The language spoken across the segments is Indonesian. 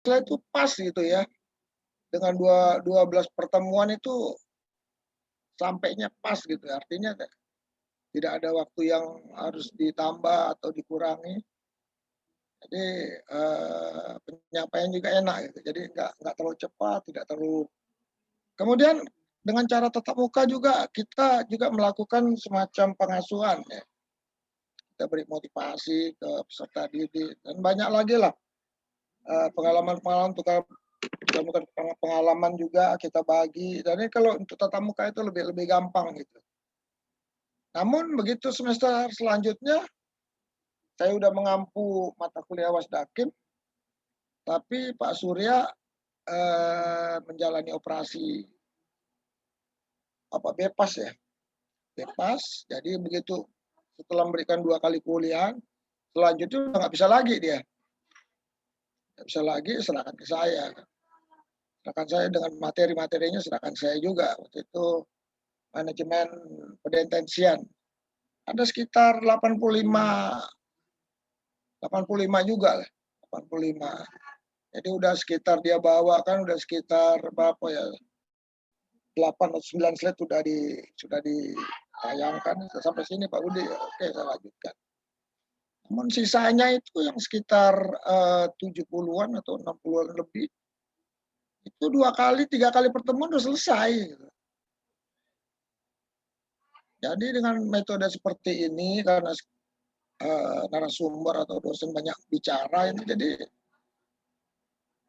itu pas gitu ya, dengan 12 pertemuan itu sampainya pas gitu, artinya tidak ada waktu yang harus ditambah atau dikurangi. Jadi, penyampaian juga enak gitu, jadi nggak terlalu cepat, tidak terlalu kemudian dengan cara tatap muka juga kita juga melakukan semacam pengasuhan ya, kita beri motivasi ke peserta didik dan banyak lagi lah, pengalaman-pengalaman tukar bukan pengalaman juga kita bagi, jadi kalau untuk tatap muka itu lebih lebih gampang gitu. Namun begitu semester selanjutnya, saya udah mengampu mata kuliah Wasdakin, tapi Pak Surya, menjalani operasi BEPAS ya, BEPAS. Jadi begitu setelah memberikan 2 kali kuliah, selanjutnya udah nggak bisa lagi dia, nggak bisa lagi serahkan ke saya. Serahkan saya dengan materi-materinya serahkan saya juga. Waktu itu manajemen pendetensian. Ada sekitar 85 juga lah, 85. Jadi udah sekitar dia bawa kan udah sekitar berapa ya, 8 atau 9 slide sudah ditayangkan. Sampai sini Pak Budi, oke saya lanjutkan. Namun sisanya itu yang sekitar 70-an atau 60-an lebih, itu 2 kali, 3 kali pertemuan udah selesai. Gitu. Jadi dengan metode seperti ini karena narasumber atau dosen banyak bicara ini jadi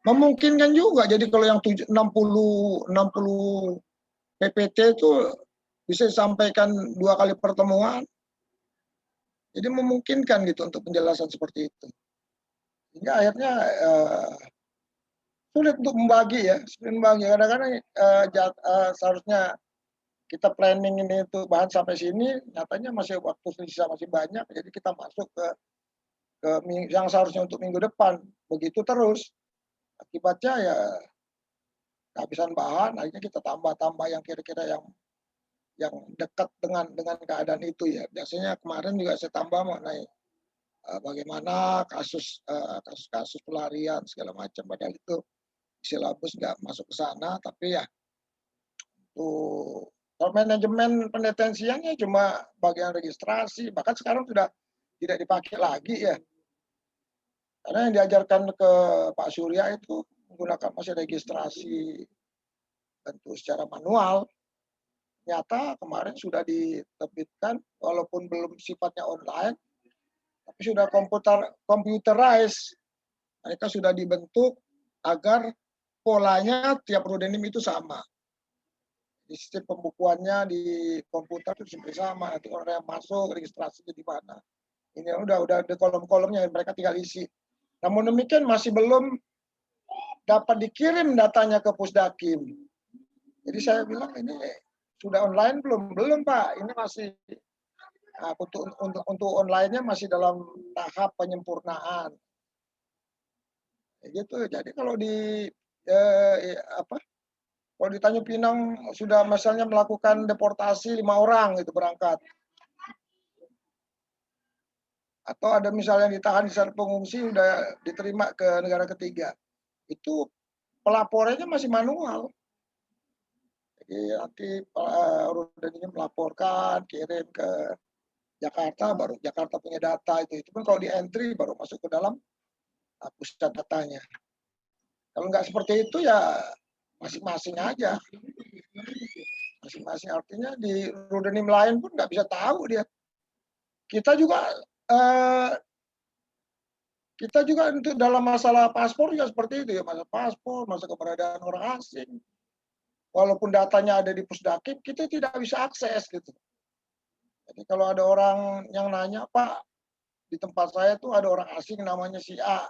memungkinkan juga. Jadi kalau yang 60 PPT itu bisa disampaikan 2 kali pertemuan. Jadi memungkinkan gitu untuk penjelasan seperti itu. Hingga akhirnya sulit untuk membagi ya, sulit membagi. Kadang-kadang seharusnya kita planning ini untuk bahan sampai sini, nyatanya masih waktu sisa masih banyak, jadi kita masuk ke yang seharusnya untuk minggu depan. Begitu terus, akibatnya ya kehabisan bahan, akhirnya kita tambah-tambah yang kira-kira yang dekat dengan keadaan itu ya. Biasanya kemarin juga saya tambah mengenai bagaimana kasus-kasus pelarian segala macam, padahal itu silabus nggak masuk ke sana, tapi ya tuh kalau manajemen pendetensiannya cuma bagian registrasi, bahkan sekarang sudah tidak dipakai lagi ya. Karena yang diajarkan ke Pak Surya itu menggunakan masih registrasi tentu secara manual. Ternyata kemarin sudah diterbitkan walaupun belum sifatnya online, tapi sudah computerized. Mereka sudah dibentuk agar polanya tiap rudenim itu sama. Di sistem pembukuannya di komputer itu sampai sama. Nanti orang yang masuk registrasinya di mana. Ini udah ada kolom-kolomnya mereka tinggal isi. Namun demikian masih belum dapat dikirim datanya ke Pusdakim. Jadi saya bilang ini sudah online belum? Belum Pak. Ini masih untuk online-nya masih dalam tahap penyempurnaan. Gitu. Jadi kalau di kalau di Tanjung Pinang sudah misalnya melakukan deportasi 5 orang itu berangkat. Atau ada misalnya yang ditahan di sana pengungsi sudah diterima ke negara ketiga. Itu pelaporannya masih manual. Jadi nanti Rudennya melaporkan, kirim ke Jakarta, baru Jakarta punya data itu. Itu pun kalau di entry baru masuk ke dalam pusat datanya. Kalau nggak seperti itu ya masing-masing aja. Masing-masing artinya di Rudenim lain pun nggak bisa tahu dia. Kita juga untuk dalam masalah paspor juga seperti itu ya, masalah paspor, masalah keberadaan orang asing. Walaupun datanya ada di Pusdakim, kita tidak bisa akses gitu. Jadi kalau ada orang yang nanya, Pak, di tempat saya tuh ada orang asing namanya si A.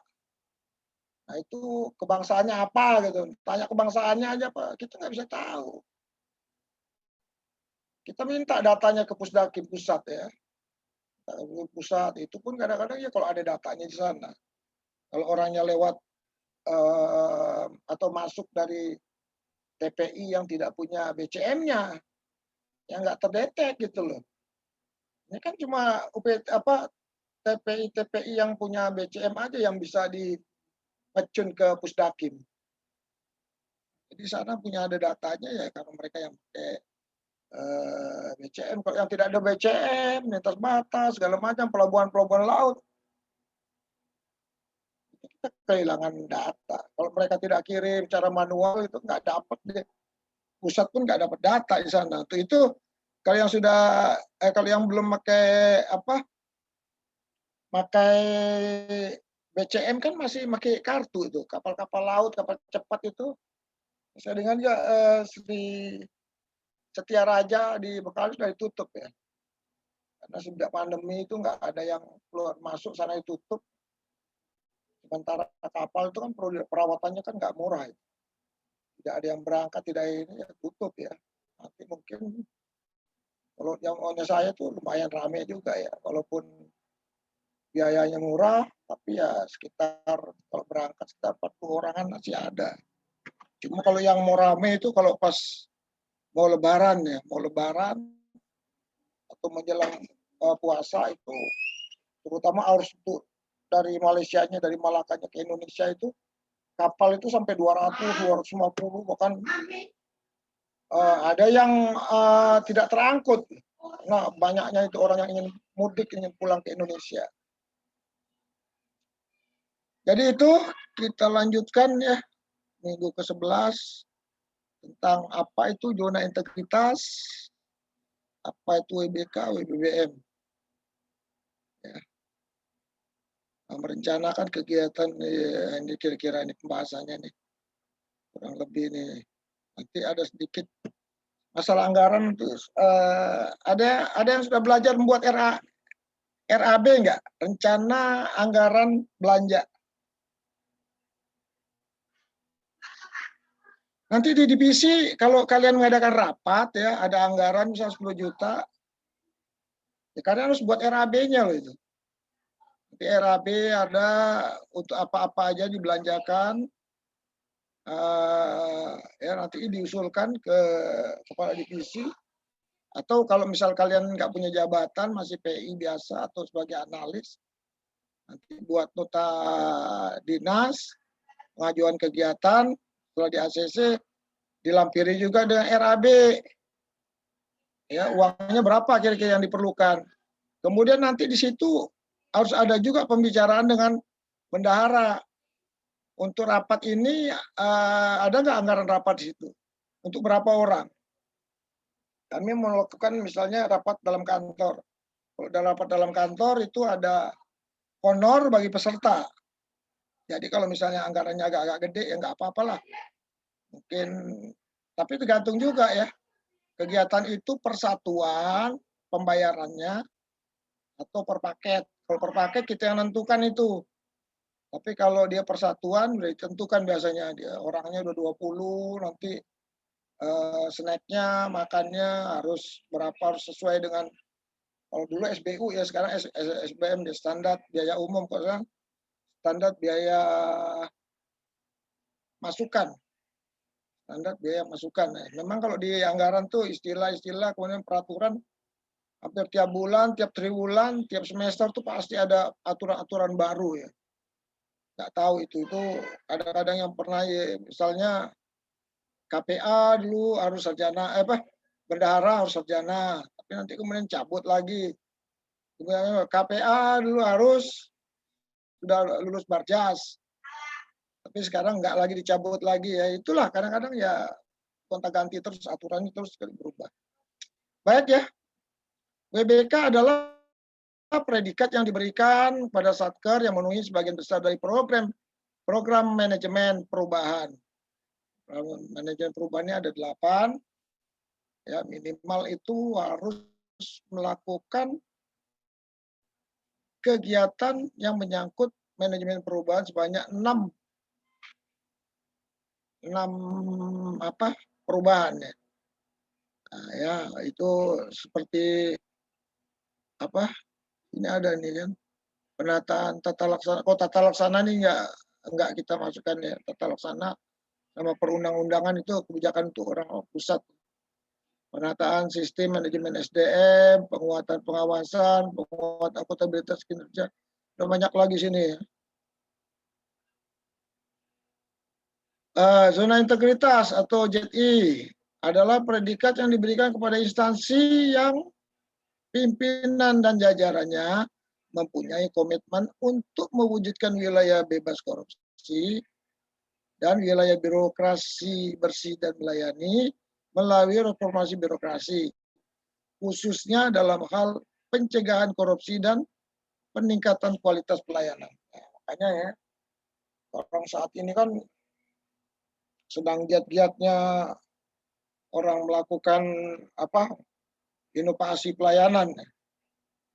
Nah itu kebangsaannya apa gitu. Tanya kebangsaannya aja Pak, kita nggak bisa tahu. Kita minta datanya ke Pusdakim pusat ya. Pusat itu pun kadang-kadang ya kalau ada datanya di sana. Kalau orangnya lewat atau masuk dari TPI yang tidak punya BCM-nya, yang nggak terdetek gitu loh. Ini kan cuma TPI yang punya BCM aja yang bisa ngecun ke Pusdakim. Jadi sana punya ada datanya ya karena mereka yang pakai BCM. Kalau yang tidak ada BCM, lintas batas segala macam pelabuhan-pelabuhan laut, kita kehilangan data. Kalau mereka tidak kirim cara manual itu nggak dapat deh. Pusat pun nggak dapat data di sana. Itu kalau yang sudah kalau yang belum pakai pakai BCM kan masih pakai kartu itu. Kapal-kapal laut, kapal cepat itu. Saya dengar juga Setia Raja di Bekasi sudah ditutup ya. Karena sejak pandemi itu nggak ada yang keluar masuk, sana ditutup. Sementara kapal itu kan perawatannya kan nggak murah. Ya. Tidak ada yang berangkat, tidak ini ya tutup ya. Nanti mungkin kalau yang maunya saya tuh lumayan rame juga ya. Walaupun biayanya murah, tapi ya sekitar kalau berangkat sekitar 40 orangan masih ada. Cuma kalau yang mau rame itu kalau pas mau lebaran ya, mau lebaran atau menjelang puasa itu, terutama arus itu dari Malaysianya, dari Malakanya ke Indonesia itu, kapal itu sampai 200, 250, bahkan ada yang tidak terangkut. Nah, banyaknya itu orang yang ingin mudik, ingin pulang ke Indonesia. Jadi itu kita lanjutkan ya, minggu ke-11 tentang apa itu zona integritas, apa itu WBK, WBBM. Ya. Merencanakan kegiatan ini kira-kira ini pembahasannya nih, kurang lebih nih. Nanti ada sedikit masalah anggaran itu ada yang sudah belajar membuat RAB enggak? Rencana anggaran belanja. Nanti di divisi kalau kalian mengadakan rapat ya, ada anggaran misalnya 10 juta, ya kalian harus buat RAB-nya loh itu. Nanti RAB ada untuk apa-apa aja dibelanjakan, ya nanti diusulkan ke kepala divisi, atau kalau misal kalian nggak punya jabatan, masih PI biasa atau sebagai analis, nanti buat nota dinas, pengajuan kegiatan, setelah di ACC, dilampiri juga dengan RAB. Ya, uangnya berapa kira-kira yang diperlukan. Kemudian nanti di situ harus ada juga pembicaraan dengan bendahara. Untuk rapat ini ada nggak anggaran rapat di situ? Untuk berapa orang? Kami melakukan misalnya rapat dalam kantor. Kalau dalam rapat dalam kantor itu ada honor bagi peserta. Jadi kalau misalnya anggarannya agak-agak gede ya nggak apa-apalah. Mungkin, tapi tergantung juga ya. Kegiatan itu persatuan pembayarannya atau per paket. Kalau per paket kita yang nentukan itu. Tapi kalau dia persatuan sudah ditentukan biasanya dia orangnya udah 20, nanti snacknya, makannya harus berapa, harus sesuai dengan kalau dulu SBU ya, sekarang SBM dia standar biaya umum, kok sekarang standar biaya masukan. Standar biaya masukan. Memang kalau di anggaran tuh istilah-istilah kemudian peraturan hampir tiap bulan, tiap triwulan, tiap semester tuh pasti ada aturan-aturan baru ya. Nggak tahu itu kadang-kadang yang pernah ya, misalnya KPA dulu harus sarjana, bendahara harus sarjana, tapi nanti kemudian cabut lagi. Kemudian KPA dulu harus sudah lulus Barjas, tapi sekarang nggak lagi dicabut lagi ya. Itulah kadang-kadang ya gonta-ganti terus aturannya terus berubah. Baik ya, WBK adalah predikat yang diberikan pada Satker yang memenuhi sebagian besar dari program manajemen perubahan. Manajemen perubahannya ada 8. Ya, minimal itu harus melakukan kegiatan yang menyangkut manajemen perubahan sebanyak 6 perubahan ya. Nah, ya itu seperti ini ada nih kan penataan tata laksana. Kalau tata laksana ini enggak kita masukkan ya, tata laksana sama perundang-undangan itu kebijakan untuk orang pusat. Penataan sistem manajemen SDM, penguatan pengawasan, penguatan akuntabilitas kinerja, udah banyak lagi sini ya. Zona integritas atau ZI adalah predikat yang diberikan kepada instansi yang pimpinan dan jajarannya mempunyai komitmen untuk mewujudkan wilayah bebas korupsi dan wilayah birokrasi bersih dan melayani melalui reformasi birokrasi, khususnya dalam hal pencegahan korupsi dan peningkatan kualitas pelayanan. Nah, makanya ya, orang saat ini kan sedang giat-giatnya orang melakukan apa inovasi pelayanan.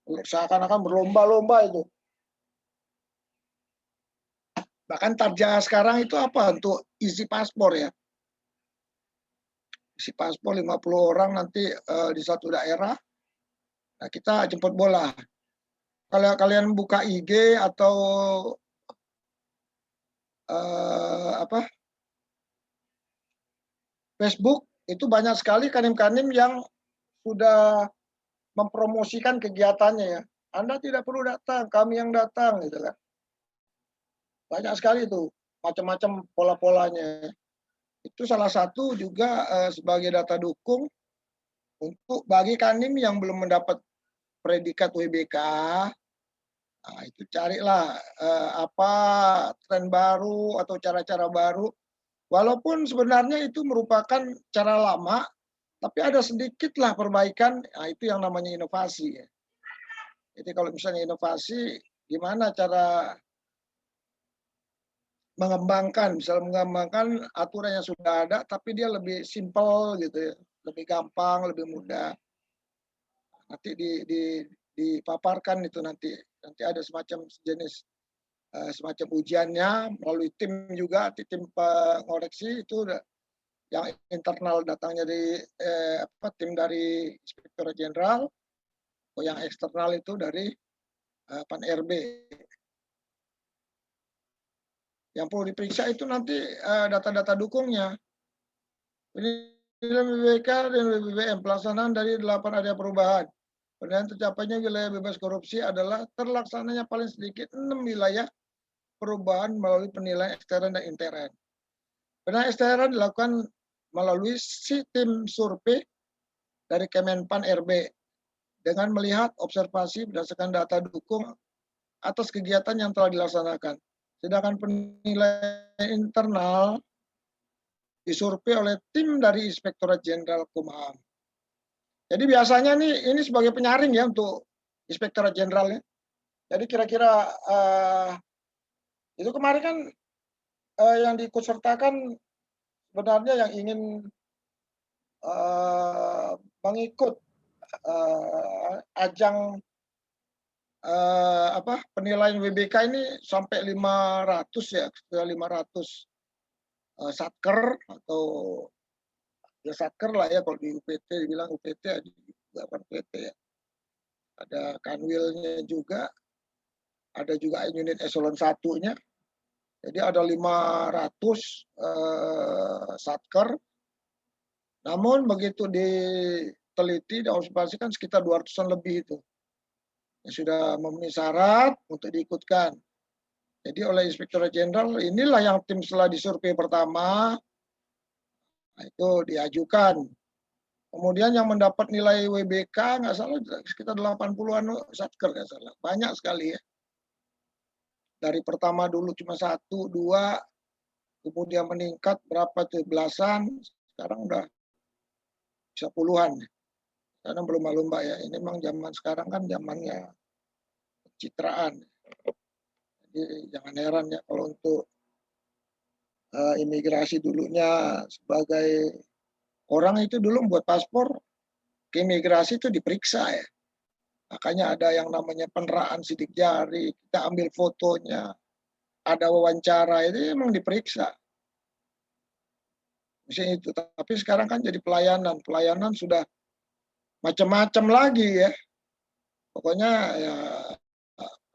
Seakan-akan berlomba-lomba itu. Bahkan target sekarang itu apa? Untuk isi paspor ya. Isi paspor 50 orang nanti di satu daerah. Nah, kita jemput bola. Kalau kalian buka IG atau apa Facebook, itu banyak sekali kanim-kanim yang sudah mempromosikan kegiatannya ya. Anda tidak perlu datang, kami yang datang gitu kan. Banyak sekali itu macam-macam pola-polanya. Itu salah satu juga sebagai data dukung untuk bagi kanim yang belum mendapat predikat WBK. Nah, itu carilah apa tren baru atau cara-cara baru. Walaupun sebenarnya itu merupakan cara lama, tapi ada sedikitlah perbaikan. Nah, itu yang namanya inovasi. Ya. Jadi kalau misalnya inovasi, gimana cara mengembangkan, misalnya mengembangkan aturan yang sudah ada, tapi dia lebih simpel gitu ya, lebih gampang, lebih mudah. Nanti dipaparkan itu nanti ada semacam jenis semacam ujiannya melalui tim juga, tim pengoreksi itu yang internal datangnya dari tim dari Inspektorat Jenderal, yang eksternal itu dari Pan RB. Yang perlu diperiksa itu nanti data-data dukungnya. Penilaian BBK dan BBM pelaksanaan dari 8 area perubahan. Penilaian tercapainya wilayah bebas korupsi adalah terlaksananya paling sedikit 6 wilayah perubahan melalui penilaian ekstern dan intern. Penilaian ekstern dilakukan melalui tim survei dari Kemenpan RB dengan melihat observasi berdasarkan data dukung atas kegiatan yang telah dilaksanakan. Sedangkan penilaian internal disurvei oleh tim dari Inspektorat Jenderal Kumham. Jadi biasanya ini sebagai penyaring ya untuk Inspektorat Jenderal ya. Jadi kira-kira itu kemarin kan yang diikutsertakan sebenarnya yang ingin mengikut ajang penilaian WBK ini sampai 500 ya, 500 satker atau ya satker lah ya kalau di UPT dibilang UPT juga kan PT ya. Ada kanwilnya juga, ada juga unit eselon 1-nya. Jadi ada 500 satker. Namun begitu diteliti dan observasi kan sekitar 200-an lebih itu. Yang sudah memenuhi syarat untuk diikutkan. Jadi oleh Inspektorat Jenderal inilah yang tim setelah disurvei pertama itu diajukan. Kemudian yang mendapat nilai WBK nggak salah sekitar 80-an satker nggak salah. Banyak sekali ya. Dari pertama dulu cuma 1, 2, kemudian meningkat berapa tuh belasan, sekarang udah bisa puluhan. Karena berlomba-lomba ya. Ini memang zaman sekarang kan zamannya pencitraan. Jadi jangan heran ya kalau untuk imigrasi dulunya sebagai orang itu dulu membuat paspor ke imigrasi itu diperiksa ya. Makanya ada yang namanya peneraan sidik jari, kita ambil fotonya, ada wawancara, itu memang diperiksa. Misalnya itu. Tapi sekarang kan jadi pelayanan. Pelayanan sudah macam-macam lagi ya. Pokoknya ya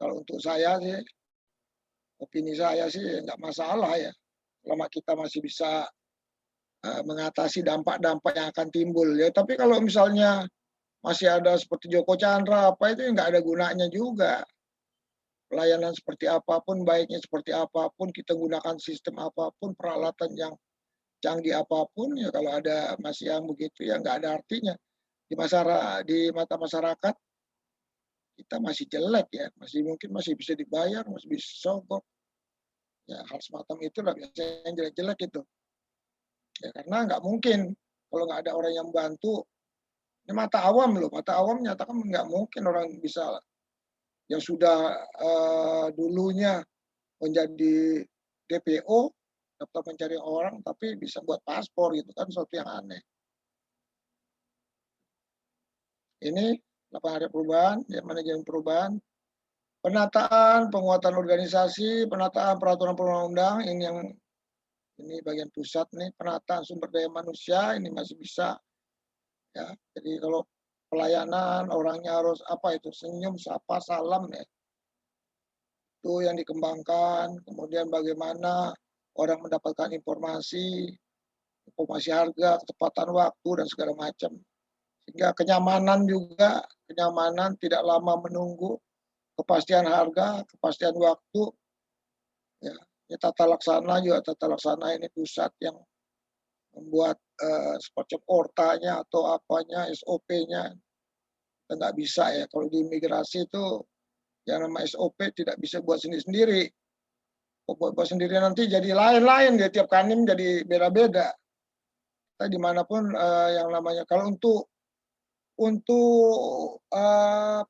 kalau untuk saya sih, opini saya sih nggak masalah ya. Selama kita masih bisa mengatasi dampak-dampak yang akan timbul ya. Tapi kalau misalnya masih ada seperti Joko Chandra apa itu nggak ada gunanya juga. pelayanan seperti apapun, baiknya seperti apapun, kita gunakan sistem apapun, peralatan yang canggih apapun, ya kalau ada masih yang begitu ya nggak ada artinya. Di mata masyarakat kita masih jelek ya, mungkin masih bisa dibayar, masih bisa sogok. Ya hal semacam itulah biasanya yang jelek-jelek itu. Ya karena nggak mungkin kalau nggak ada orang yang bantu. Ini mata awam loh, mata awam nyatakan nggak mungkin orang bisa yang sudah dulunya menjadi DPO, daftar pencari orang, tapi bisa buat paspor gitu kan, sesuatu yang aneh. Ini 8 hari perubahan, ya manajemen perubahan, penataan, penguatan organisasi, penataan peraturan perundang-undang, ini bagian pusat nih, penataan sumber daya manusia, ini masih bisa ya. Jadi kalau pelayanan orangnya harus apa itu senyum, sapa, salam ya. Itu yang dikembangkan, kemudian bagaimana orang mendapatkan informasi harga, ketepatan waktu dan segala macam. Sehingga kenyamanan juga, kenyamanan tidak lama menunggu, kepastian harga, kepastian waktu, ya. Ya tata laksana juga, tata laksana ini pusat yang membuat semacam ortanya atau apanya, SOP-nya. Kita nggak bisa ya, kalau di imigrasi itu yang nama SOP tidak bisa buat sendiri-sendiri. Buat sendiri nanti jadi lain-lain, dia tiap kanim jadi beda-beda. Kita dimanapun yang namanya, kalau untuk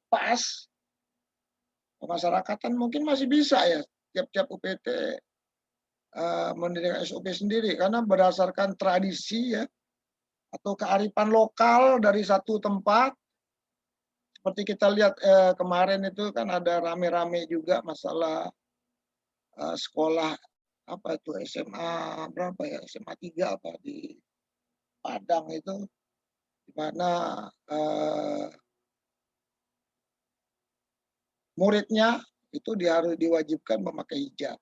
PAS, pemasyarakatan mungkin masih bisa ya, tiap-tiap UPT mendirikan SOP sendiri, karena berdasarkan tradisi ya, atau kearifan lokal dari satu tempat. Seperti kita lihat kemarin itu kan ada rame-rame juga masalah sekolah apa itu SMA berapa ya, SMA 3 apa di Padang itu, di mana muridnya itu harus diwajibkan memakai hijab.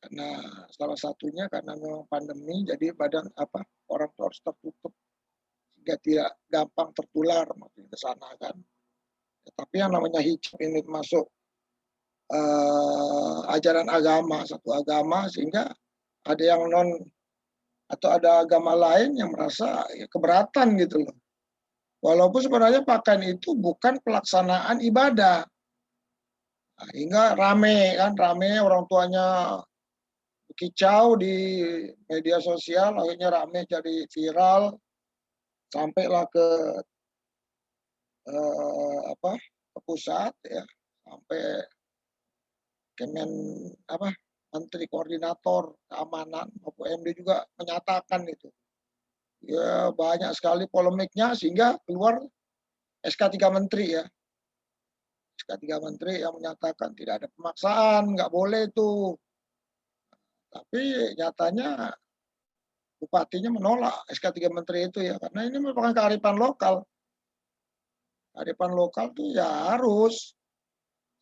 Karena salah satunya karena memang pandemi, jadi orang tua harus tertutup sehingga tidak gampang tertular makin ke sana kan. Tapi yang namanya hijab ini masuk ajaran agama, satu agama, sehingga ada yang atau ada agama lain yang merasa ya, keberatan gitu loh. Walaupun sebenarnya pakaian itu bukan pelaksanaan ibadah. Nah, hingga rame orang tuanya kicau di media sosial, akhirnya rame jadi viral, sampailah ke ke pusat ya, sampai Kemen Menteri Koordinator Keamanan PMD juga menyatakan itu. Ya banyak sekali polemiknya sehingga keluar SK 3 Menteri ya. SK 3 Menteri yang menyatakan tidak ada pemaksaan, nggak boleh itu. Tapi nyatanya bupatinya menolak SK 3 Menteri itu ya, karena ini merupakan kearifan lokal. Kearifan lokal tuh ya harus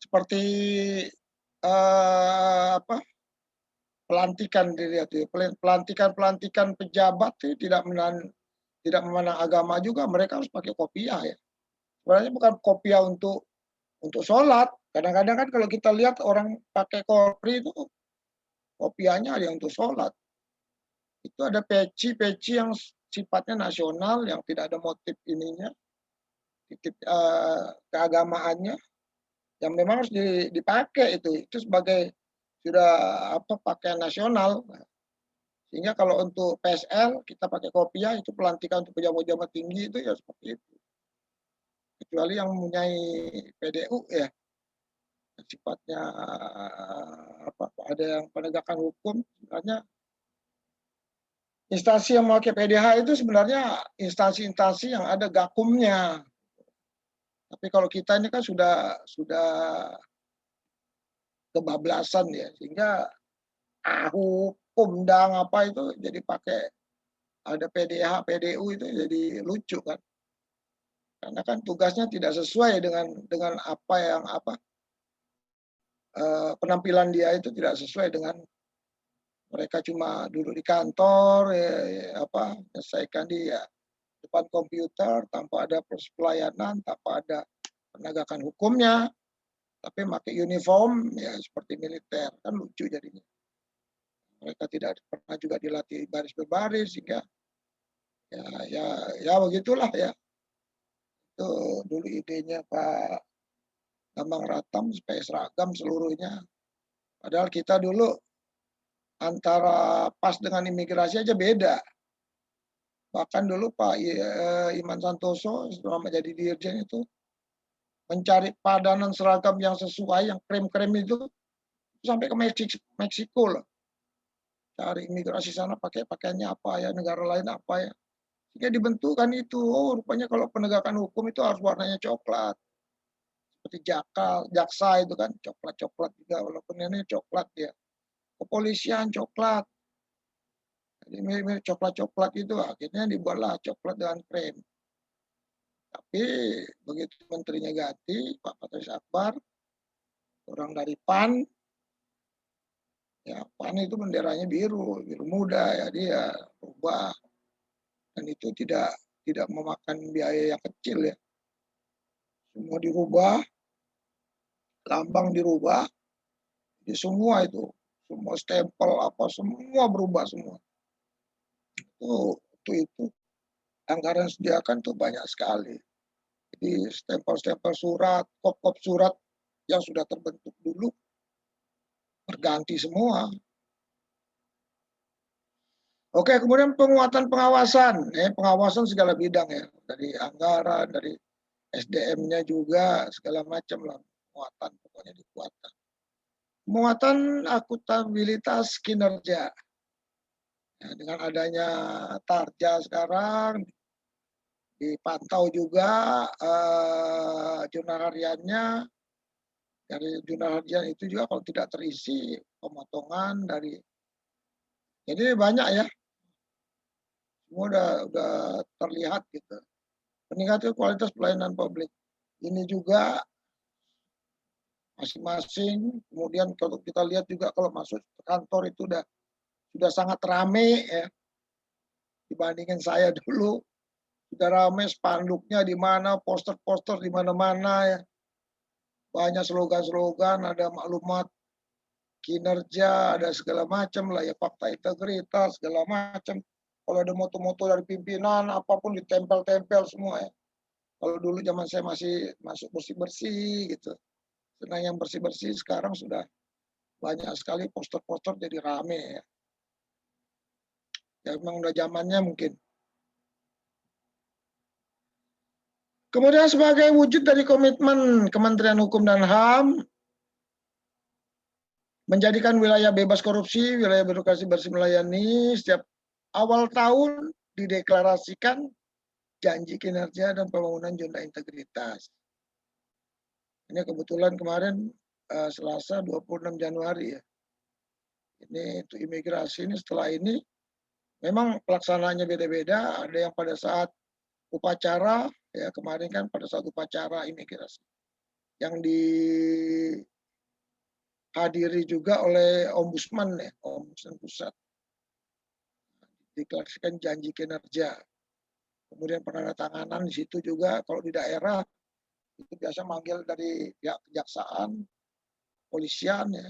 seperti pelantikan dilihat ya, pelantikan pejabat itu tidak memandang agama juga, mereka harus pakai kopiah ya. Sebenarnya bukan kopiah untuk sholat. Kadang-kadang kan kalau kita lihat orang pakai kopri itu kopiahnya ada yang untuk sholat. Itu ada peci yang sifatnya nasional yang tidak ada motif ininya, titik keagamaannya, yang memang harus dipakai itu sebagai sudah pakaian nasional. Sehingga kalau untuk PSL kita pakai kopiah, itu pelantikan untuk pejabat-pejabat tinggi itu ya seperti itu. Kecuali yang mempunyai PDU ya, sifatnya ada yang penegakan hukum, sebenarnya instansi yang memakai PDH itu sebenarnya instansi-instansi yang ada gakumnya. Tapi kalau kita ini kan sudah kebablasan ya, sehingga hukum dan apa itu jadi pakai ada PDH, PDU itu jadi lucu kan. Karena kan tugasnya tidak sesuai dengan apa yang penampilan dia itu tidak sesuai dengan mereka cuma duduk di kantor menyelesaikan di depan komputer tanpa ada proses pelayanan, tanpa ada penegakan hukumnya. tapi pakai uniform ya seperti militer, kan lucu jadinya. Mereka tidak pernah juga dilatih baris berbaris, sehingga ya begitulah ya. Itu dulu idenya Pak Bambang Ratam supaya seragam seluruhnya. Padahal kita dulu antara pas dengan imigrasi aja beda. Bahkan dulu Pak Iman Santoso selama jadi dirjen itu mencari padanan seragam yang sesuai, yang krem-krem itu sampai ke Meksiko loh. Cari imigrasi sana pakai pakaiannya apa ya, negara lain apa ya. Sehingga dibentukkan itu, oh rupanya kalau penegakan hukum itu harus warnanya coklat. Seperti jaksa itu kan coklat-coklat juga, walaupun ini coklat ya. Kepolisian coklat. Jadi mirip-mirip coklat-coklat itu akhirnya dibuatlah coklat dengan krem. Tapi begitu menterinya ganti, Pak Patris Akbar, orang dari PAN, ya PAN itu benderanya biru muda ya, dia rubah, dan itu tidak memakan biaya yang kecil ya. Semua dirubah, lambang dirubah, jadi semua semua stempel apa semua berubah semua. Itu anggaran yang disediakan tuh banyak sekali. Jadi stempel-stempel surat, kop-kop surat yang sudah terbentuk dulu berganti semua. Oke, kemudian penguatan pengawasan, pengawasan segala bidang ya, dari anggaran, dari SDM-nya juga segala macam lah, penguatan pokoknya dikuatkan. Penguatan akuntabilitas kinerja. Ya, dengan adanya Tarja sekarang dipantau juga jurnal hariannya. Dari jurnal harian itu juga kalau tidak terisi pemotongan dari. Jadi banyak ya, semua udah terlihat gitu. Peningkatan kualitas pelayanan publik. Ini juga masing-masing. Kemudian kalau kita lihat juga kalau masuk kantor itu sudah sangat rame ya, dibandingin saya dulu. Sudah rame, spanduknya di mana, poster-poster di mana-mana ya. Banyak slogan-slogan, ada maklumat kinerja, ada segala macam lah ya, fakta integritas, segala macam. Kalau ada moto-moto dari pimpinan, apapun ditempel-tempel semua ya. Kalau dulu zaman saya masih masuk bersih-bersih gitu. Senang yang bersih-bersih, sekarang sudah banyak sekali poster-poster jadi rame ya. Ya memang udah zamannya mungkin. Kemudian sebagai wujud dari komitmen Kementerian Hukum dan HAM menjadikan wilayah bebas korupsi, wilayah birokrasi bersih melayani, setiap awal tahun dideklarasikan janji kinerja dan pembangunan zona integritas. Ini kebetulan kemarin Selasa 26 Januari ya. Ini untuk imigrasi ini setelah ini memang pelaksanaannya beda-beda, ada yang pada saat upacara ya, kemarin kan pada saat upacara imigrasi yang dihadiri juga oleh Ombudsman ya, Ombudsman Pusat, diklarasikan janji kinerja. Kemudian penandatanganan di situ juga, kalau di daerah itu biasa manggil dari pihak kejaksaan, polisian ya,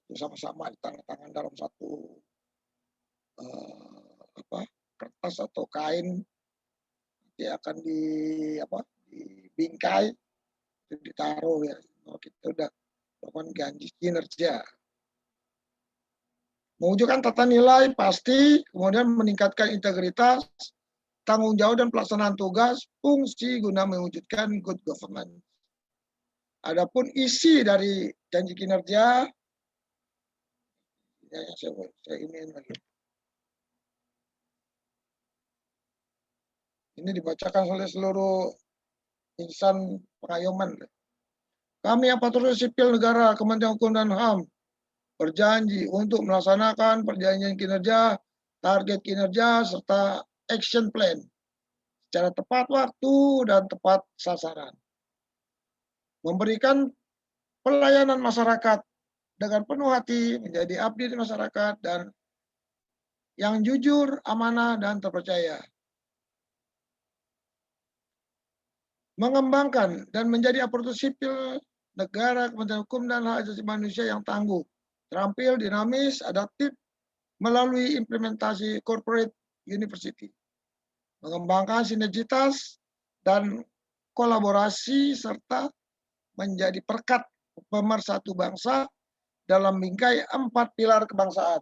itu sama-sama ditandatangan dalam satu kertas atau kain, nanti akan dibingkai, ditaruh ya, kalau kita udah melakukan janji kinerja. Mewujudkan tata nilai pasti, kemudian meningkatkan integritas, tanggung jawab dan pelaksanaan tugas, fungsi guna mewujudkan good governance. Adapun isi dari janji kinerja, ya saya ingin lagi. Ini dibacakan oleh seluruh insan pengayoman. Kami aparatur sipil negara, Kementerian Hukum dan HAM, berjanji untuk melaksanakan perjanjian kinerja, target kinerja, serta action plan secara tepat waktu dan tepat sasaran. Memberikan pelayanan masyarakat dengan penuh hati, menjadi abdi di masyarakat, dan yang jujur, amanah, dan terpercaya. mengembangkan dan menjadi aparatur sipil negara, Kementerian Hukum dan Hak Asasi Manusia yang tangguh, terampil, dinamis, adaptif melalui implementasi corporate university, mengembangkan sinergitas dan kolaborasi serta menjadi perkat pemersatu bangsa dalam bingkai 4 pilar kebangsaan.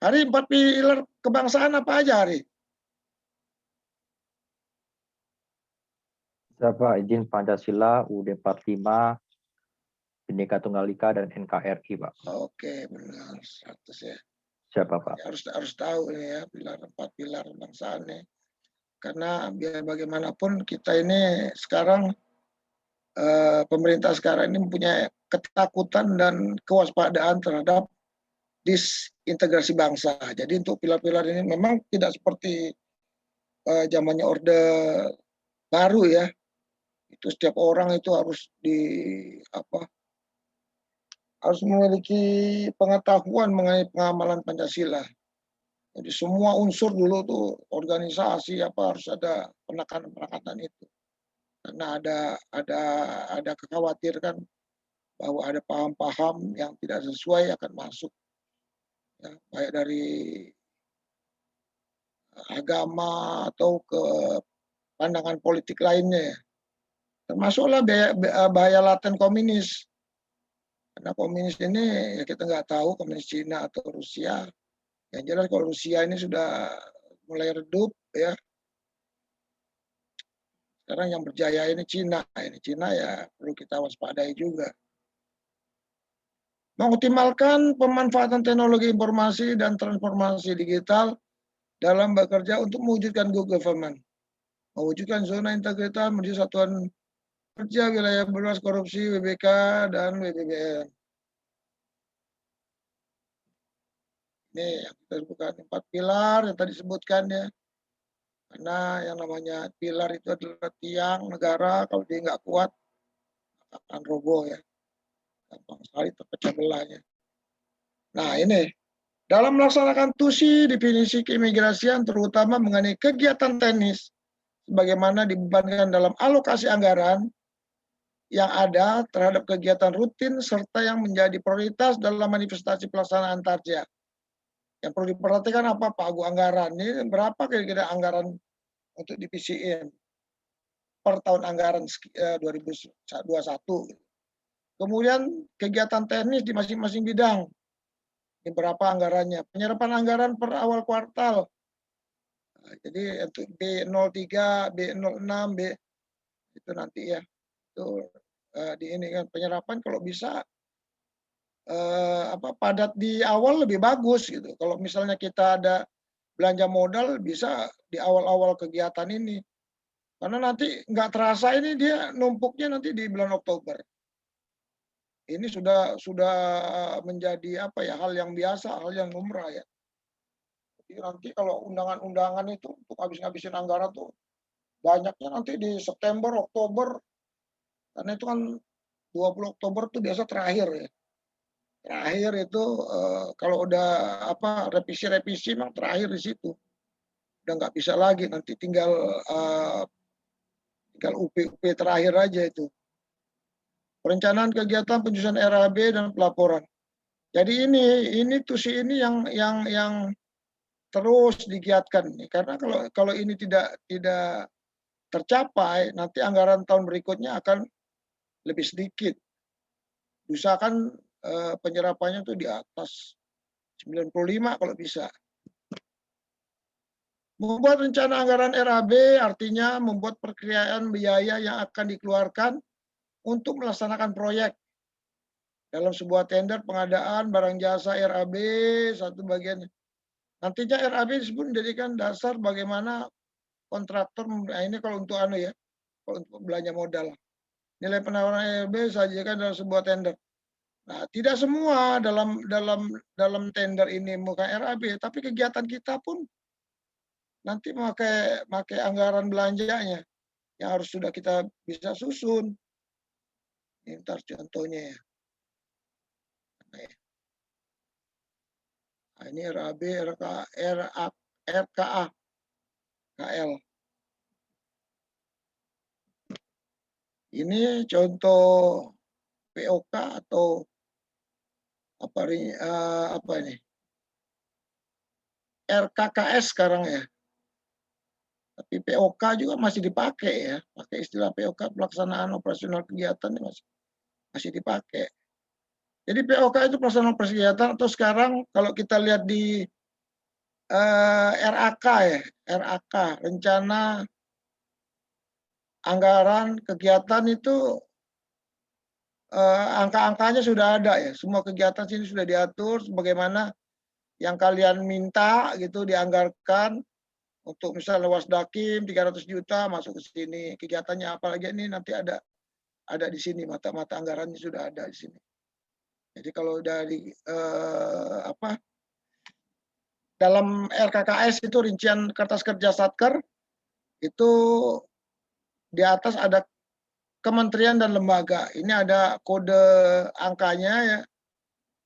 Hari 4 pilar kebangsaan apa aja, Hari? Siapa izin Pancasila, UUD 45, Bhinneka Tunggal Ika, dan NKRI, Pak. Oke, benar. 100 ya. Siapa, Pak? Harus tahu ini ya, 4 pilar kebangsaan nih. Karena biar bagaimanapun kita ini sekarang, pemerintah sekarang ini mempunyai ketakutan dan kewaspadaan terhadap disintegrasi bangsa. Jadi untuk pilar-pilar ini memang tidak seperti zamannya Orde Baru ya. Itu setiap orang itu harus harus memiliki pengetahuan mengenai pengamalan Pancasila. Jadi semua unsur dulu tuh organisasi harus ada penekanan itu. Karena ada kekhawatiran bahwa ada paham-paham yang tidak sesuai akan masuk ya, baik dari agama atau ke pandangan politik lainnya ya. Termasuklah bahaya laten komunis. Karena komunis ini ya kita nggak tahu komunis Cina atau Rusia. Yang jelas kalau Rusia ini sudah mulai redup ya. Sekarang yang berjaya ini Cina. Ini Cina ya perlu kita waspadai juga. Mengoptimalkan pemanfaatan teknologi informasi dan transformasi digital dalam bekerja untuk mewujudkan good government. Mewujudkan zona integritas menjadi satuan kerja wilayah bebas korupsi WBK dan WBBN. Ini yang kita sebutkan 4 pilar yang tadi sebutkan ya. Karena yang namanya pilar itu adalah tiang negara, kalau dia nggak kuat akan roboh ya. Gampang sekali terpecah belahnya. Nah ini, dalam melaksanakan tusi definisi keimigrasian terutama mengenai kegiatan teknis sebagaimana dibebankan dalam alokasi anggaran yang ada terhadap kegiatan rutin serta yang menjadi prioritas dalam manifestasi pelaksanaan tarja. Yang perlu diperhatikan apa Pak anggaran ini berapa kira-kira anggaran untuk divisiin per tahun anggaran 2021. Kemudian kegiatan teknis di masing-masing bidang. Ini berapa anggarannya? Penyerapan anggaran per awal kuartal. Nah, jadi untuk B03, B06, B itu nanti ya. Itu di ini kan penyerapan kalau bisa padat di awal lebih bagus gitu. Kalau misalnya kita ada belanja modal bisa di awal-awal kegiatan ini. Karena nanti nggak terasa ini dia numpuknya nanti di bulan Oktober. Ini sudah menjadi hal yang biasa, hal yang lumrah ya. Jadi nanti kalau undangan-undangan itu untuk habis-habisin anggaran tuh banyaknya nanti di September, Oktober. Karena itu kan 20 Oktober tuh biasa terakhir ya. Terakhir itu kalau udah revisi-revisi memang terakhir di situ. Udah nggak bisa lagi nanti tinggal UP terakhir aja itu. Perencanaan kegiatan penyusunan RAB dan pelaporan. Jadi ini tusi ini yang terus digiatkan nih. Karena kalau ini tidak tercapai, nanti anggaran tahun berikutnya akan lebih sedikit. Usahakan penyerapannya tuh di atas 95 kalau bisa. Membuat rencana anggaran RAB artinya membuat perkiraan biaya yang akan dikeluarkan untuk melaksanakan proyek dalam sebuah tender pengadaan barang jasa RAB satu bagian. Nantinya RAB disebut menjadikan dasar bagaimana kontraktor, nah ini kalau untuk kalau untuk belanja modal. Nilai penawaran RAB sajikan dalam sebuah tender. Nah, tidak semua dalam tender ini bukan RAB, tapi kegiatan kita pun nanti pakai anggaran belanjanya yang harus sudah kita bisa susun. Ini ntar contohnya ya. Nah, ini RAB, RKA, KL. Ini contoh POK atau apa ini? RKKS sekarang ya. Tapi POK juga masih dipakai ya. Pakai istilah POK, pelaksanaan operasional kegiatan masih dipakai. Jadi POK itu pelaksanaan kegiatan, atau sekarang kalau kita lihat di RAK ya, RAK, rencana anggaran kegiatan itu angka-angkanya sudah ada ya. Semua kegiatan sini sudah diatur sebagaimana yang kalian minta gitu, dianggarkan untuk misalnya Wasdakim 300 juta masuk ke sini. Kegiatannya apa lagi ini nanti ada di sini, mata-mata anggarannya sudah ada di sini. Jadi kalau dari dalam RKKS itu rincian kertas kerja Satker itu di atas ada kementerian dan lembaga. Ini ada kode angkanya ya,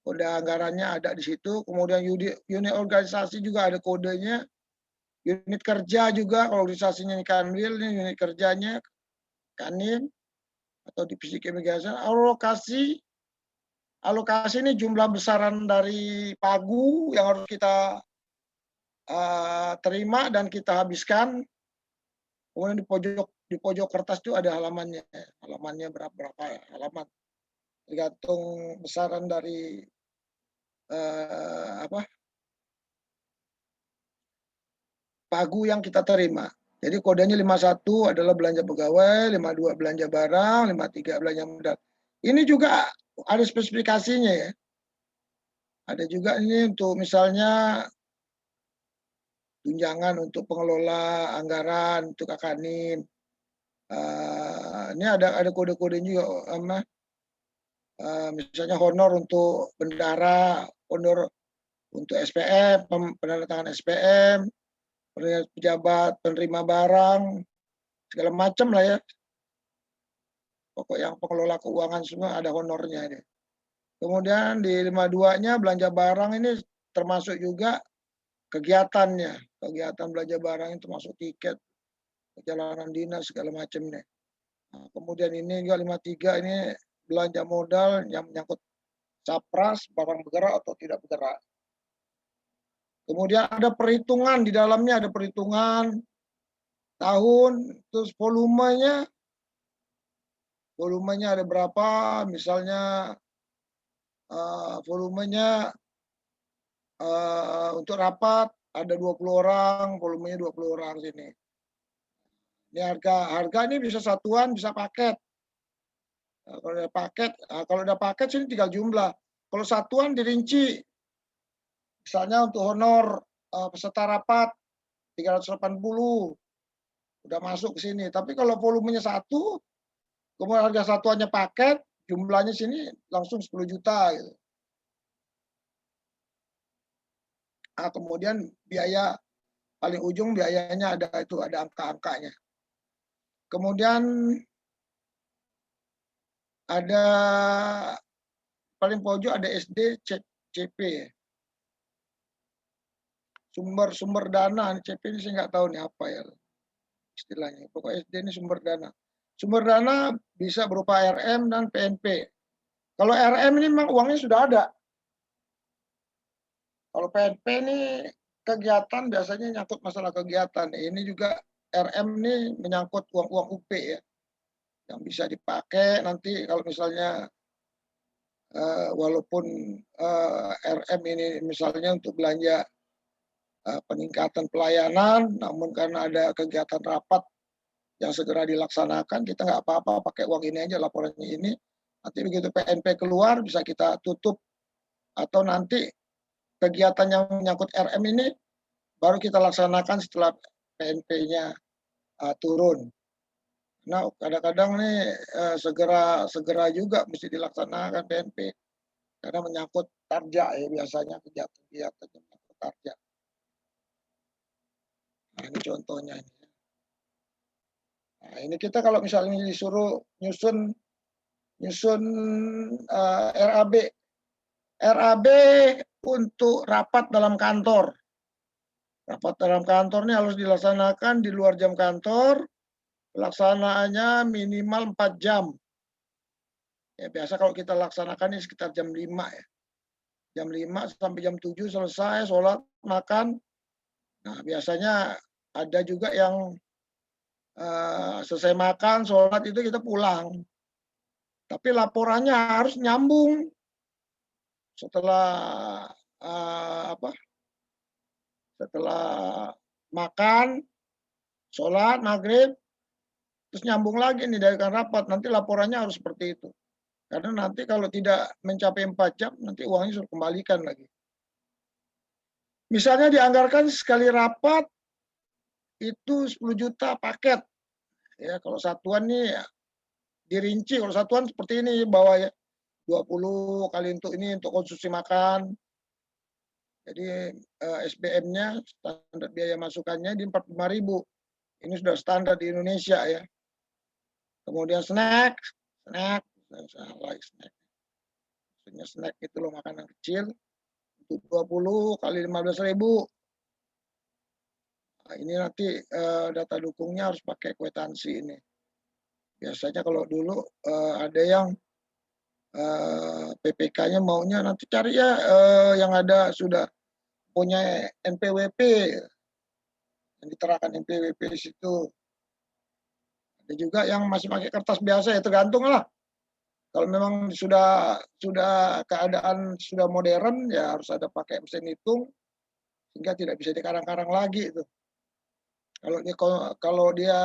kode anggarannya ada di situ. Kemudian unit organisasi juga ada kodenya. Unit kerja juga, kalau organisasinya Kanwil, ini unit kerjanya Kanim atau divisi keimigrasian. Alokasi ini jumlah besaran dari pagu yang harus kita terima dan kita habiskan. Kemudian di pojok kertas itu ada halamannya berapa halaman, tergantung besaran dari pagu yang kita terima. Jadi kodenya 51 adalah belanja pegawai, 52 belanja barang, 53 belanja modal. Ini juga ada spesifikasinya ya. Ada juga ini untuk misalnya tunjangan untuk pengelola anggaran untuk Akanim. Ini ada kode-kode juga, misalnya honor untuk bendara, honor untuk SPM, penandatangan SPM, pejabat penerima barang, segala macam lah ya. Pokok yang pengelola keuangan semua ada honornya. Kemudian di 52-nya belanja barang ini termasuk juga kegiatannya. Kegiatan belanja barang itu termasuk tiket, perjalanan dinas, segala macam nih. Nah, kemudian ini juga 53 ini belanja modal yang menyangkut capras, barang bergerak atau tidak bergerak. Kemudian ada perhitungan, di dalamnya ada perhitungan tahun, terus volumenya ada berapa, misalnya volumenya untuk rapat ada 20 orang, volumenya 20 orang sini. Ini harga ini bisa satuan, bisa paket. Kalau udah paket sini tinggal jumlah. Kalau satuan dirinci, misalnya untuk honor peserta rapat 380 udah masuk ke sini. Tapi kalau volumenya satu, kemudian harga satuannya paket, jumlahnya sini langsung 10 juta gitu. Nah, kemudian biaya paling ujung biayanya ada angka-angkanya. Kemudian ada paling pojok ada SD CP. Sumber dana, CP ini saya nggak tahu nih apa ya istilahnya. Pokoknya SD ini sumber dana. Sumber dana bisa berupa RM dan PNP. Kalau RM ini memang uangnya sudah ada. Kalau PNP ini kegiatan biasanya nyangkut masalah kegiatan. Ini juga RM ini menyangkut uang-uang UP ya, yang bisa dipakai nanti kalau misalnya walaupun RM ini misalnya untuk belanja peningkatan pelayanan, namun karena ada kegiatan rapat yang segera dilaksanakan, kita nggak apa-apa pakai uang ini aja, laporannya ini. Nanti begitu PNP keluar bisa kita tutup, atau nanti kegiatan yang menyangkut RM ini baru kita laksanakan setelah PNP-nya turun. Nah, kadang-kadang nih segera juga mesti dilaksanakan PNP karena menyangkut tarja ya, biasanya kegiatan menyangkut tarja. Nah, ini contohnya ini. Nah, ini kita kalau misalnya disuruh nyusun RAB untuk rapat dalam kantor. Rapat dalam kantor ini harus dilaksanakan di luar jam kantor, Pelaksanaannya minimal 4 jam. Ya biasa kalau kita laksanakan ini sekitar jam 5 ya. Jam 5 sampai jam 7 selesai, sholat, makan. Nah biasanya ada juga yang selesai makan, sholat itu kita pulang. Tapi laporannya harus nyambung. Setelah setelah makan, sholat, maghrib, terus nyambung lagi nih dari rapat. Nanti laporannya harus seperti itu. Karena nanti kalau tidak mencapai 4 jam, nanti uangnya suruh kembalikan lagi. Misalnya dianggarkan sekali rapat itu 10 juta paket. Ya, kalau satuan nih ya, dirinci, kalau satuan seperti ini bawa ya 20 kali untuk ini untuk konsumsi makan. Jadi SBM-nya standar biaya masukannya di 45.000. Ini sudah standar di Indonesia ya. Kemudian snack. Maksudnya snack itu loh makanan kecil untuk 20 kali 15.000. Nah, ini nanti data dukungnya harus pakai kwitansi ini. Biasanya kalau dulu ada yang PPK-nya maunya nanti cari ya yang ada sudah punya NPWP, yang diterapkan NPWP di situ. Ada juga yang masih pakai kertas biasa ya tergantung lah. Kalau memang sudah keadaan sudah modern ya harus ada pakai mesin hitung sehingga tidak bisa dikarang-karang lagi itu. Kalau dia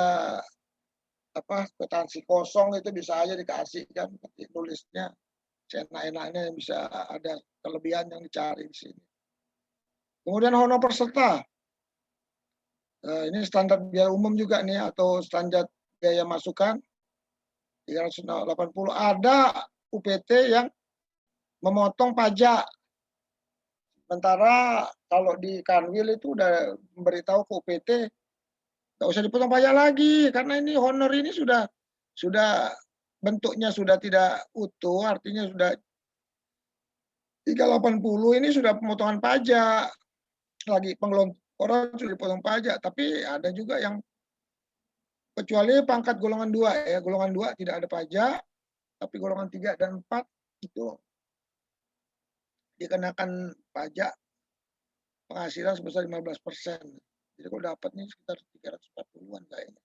kwitansi kosong itu bisa aja dikasih kan, tulisnya seenak-enaknya yang bisa ada kelebihan yang dicari di sini. Kemudian honor peserta. Ini standar biaya umum juga nih atau standar biaya masukan 380. Ada UPT yang memotong pajak. Sementara kalau di Kanwil itu udah memberitahu ke UPT nggak usah dipotong pajak lagi karena ini honor ini sudah bentuknya sudah tidak utuh, artinya sudah 380 ini sudah pemotongan pajak. Lagi pengelontoran sudah dipotong pajak, tapi ada juga yang kecuali pangkat golongan 2 ya, golongan 2 tidak ada pajak, tapi golongan 3 dan 4 itu dikenakan pajak penghasilan sebesar 15%. Jadi kalau dapatnya sekitar 340-an kayaknya.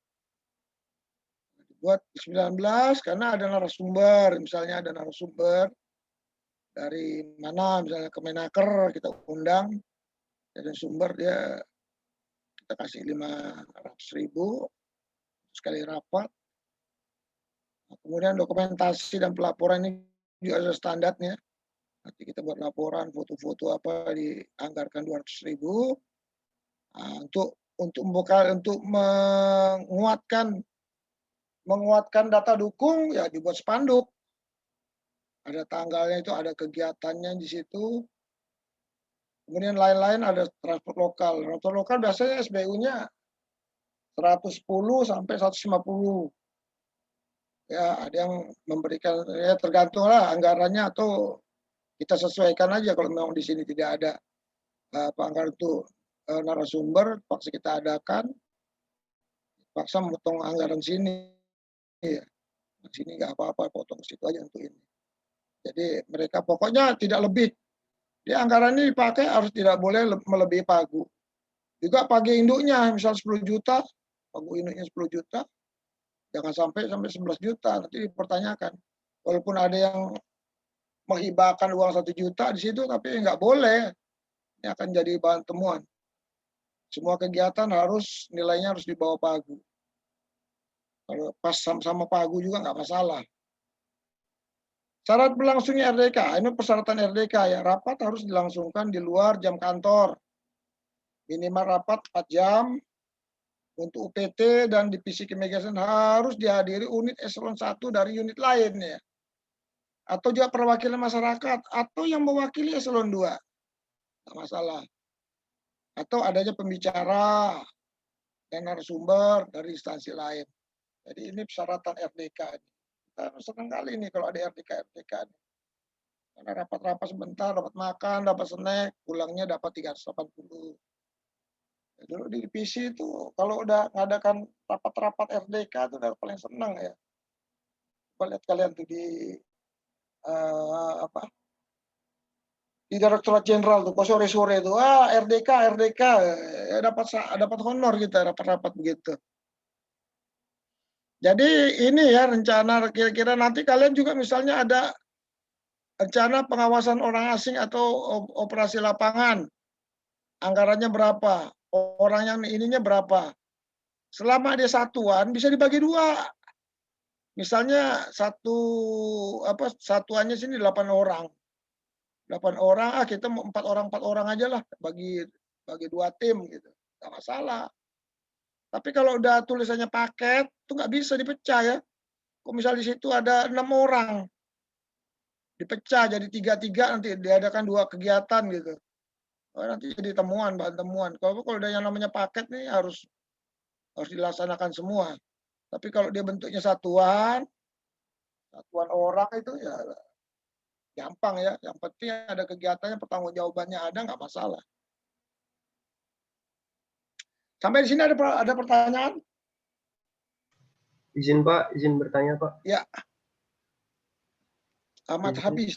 Buat 19 karena ada narasumber, misalnya ada narasumber dari mana, misalnya Kemenaker kita undang, dari sumber dia kita kasih 500.000 sekali rapat. Nah, kemudian dokumentasi dan pelaporan ini juga ada standarnya. Nanti kita buat laporan, foto-foto apa dianggarkan 200.000. Nah, untuk menguatkan data dukung ya dibuat spanduk. Ada tanggalnya itu, ada kegiatannya di situ. Kemudian lain-lain ada transport lokal. Transport lokal biasanya SBU-nya 110 sampai 150. Ya, ada yang memberikan ya tergantung lah anggarannya atau kita sesuaikan aja kalau memang di sini tidak ada anggaran untuk narasumber, paksa kita adakan, paksa memotong anggaran sini. Ya. Sini nggak apa-apa, potong situ aja untuk ini. Jadi mereka pokoknya tidak lebih. Di anggaran ini dipakai harus tidak boleh melebihi pagu. Juga pagi induknya, misal 10 juta, pagu induknya 10 juta, jangan sampai 11 juta, nanti dipertanyakan. Walaupun ada yang menghibahkan uang 1 juta di situ, tapi nggak boleh. Ini akan jadi bahan temuan. Semua kegiatan nilainya harus di bawah pagu. Kalau pas sama-sama pagu juga nggak masalah. Syarat berlangsungnya RDK, ini persyaratan RDK ya, rapat harus dilangsungkan di luar jam kantor. Minimal rapat 4 jam, untuk UPT dan divisi keimigrasian harus dihadiri unit eselon 1 dari unit lain ya. Atau juga perwakilan masyarakat, atau yang mewakili eselon 2. Nggak masalah. Atau adanya pembicara dan narasumber dari instansi lain. Jadi ini persyaratan RDK. Kita senang kali nih kalau ada RDK. Karena rapat-rapat sebentar, dapat makan, dapat snack, pulangnya dapat 380. Dulu di divisi itu kalau udah ngadakan rapat-rapat RDK itu udah paling senang ya. Coba lihat kalian tuh di apa di Direktorat Jenderal tuh, pas sore-sore itu, RDK, RDK, dapat honor kita rapat-rapat begitu. Jadi ini ya rencana kira-kira nanti kalian juga misalnya ada rencana pengawasan orang asing atau operasi lapangan, anggarannya berapa, orang yang ininya berapa. Selama dia satuan bisa dibagi dua. Misalnya satuannya sini 8 orang. 8 orang, kita mau 4 orang aja lah, bagi 2 tim gitu, nggak masalah. Tapi kalau udah tulisannya paket, itu nggak bisa dipecah ya. Kok misal di situ ada 6 orang, dipecah jadi 3-3 nanti diadakan 2 kegiatan gitu. Nanti jadi bahan temuan. Kalau udah yang namanya paket nih harus dilaksanakan semua. Tapi kalau dia bentuknya satuan orang itu ya gampang ya. Yang penting ada kegiatannya, pertanggungjawabannya ada, nggak masalah. Sampai di sini ada pertanyaan? Izin Pak, izin bertanya Pak. Ya. Amat habis.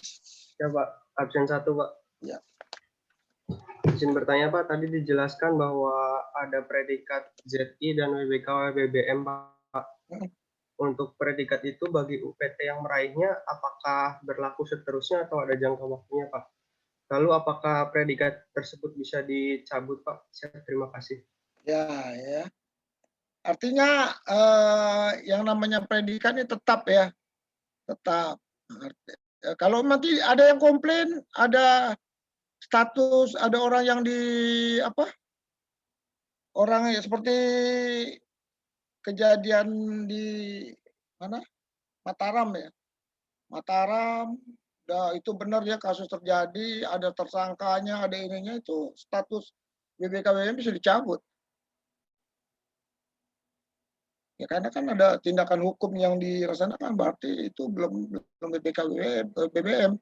Ya Pak, absen 1 Pak. Ya. Izin bertanya Pak, tadi dijelaskan bahwa ada predikat ZI dan WBK WBBM Pak. Untuk predikat itu bagi UPT yang meraihnya, apakah berlaku seterusnya atau ada jangka waktunya Pak? Lalu apakah predikat tersebut bisa dicabut Pak? Terima kasih. Ya. Artinya yang namanya predikat ini tetap ya. Tetap. Kalau nanti ada yang komplain, ada status, ada orang yang orang ya seperti kejadian di mana? Mataram ya. Mataram, itu benar ya kasus terjadi, ada tersangkanya, ada ininya, itu status BBKWM bisa dicabut. Ya karena kan ada tindakan hukum yang dilaksanakan, berarti itu belum BBM.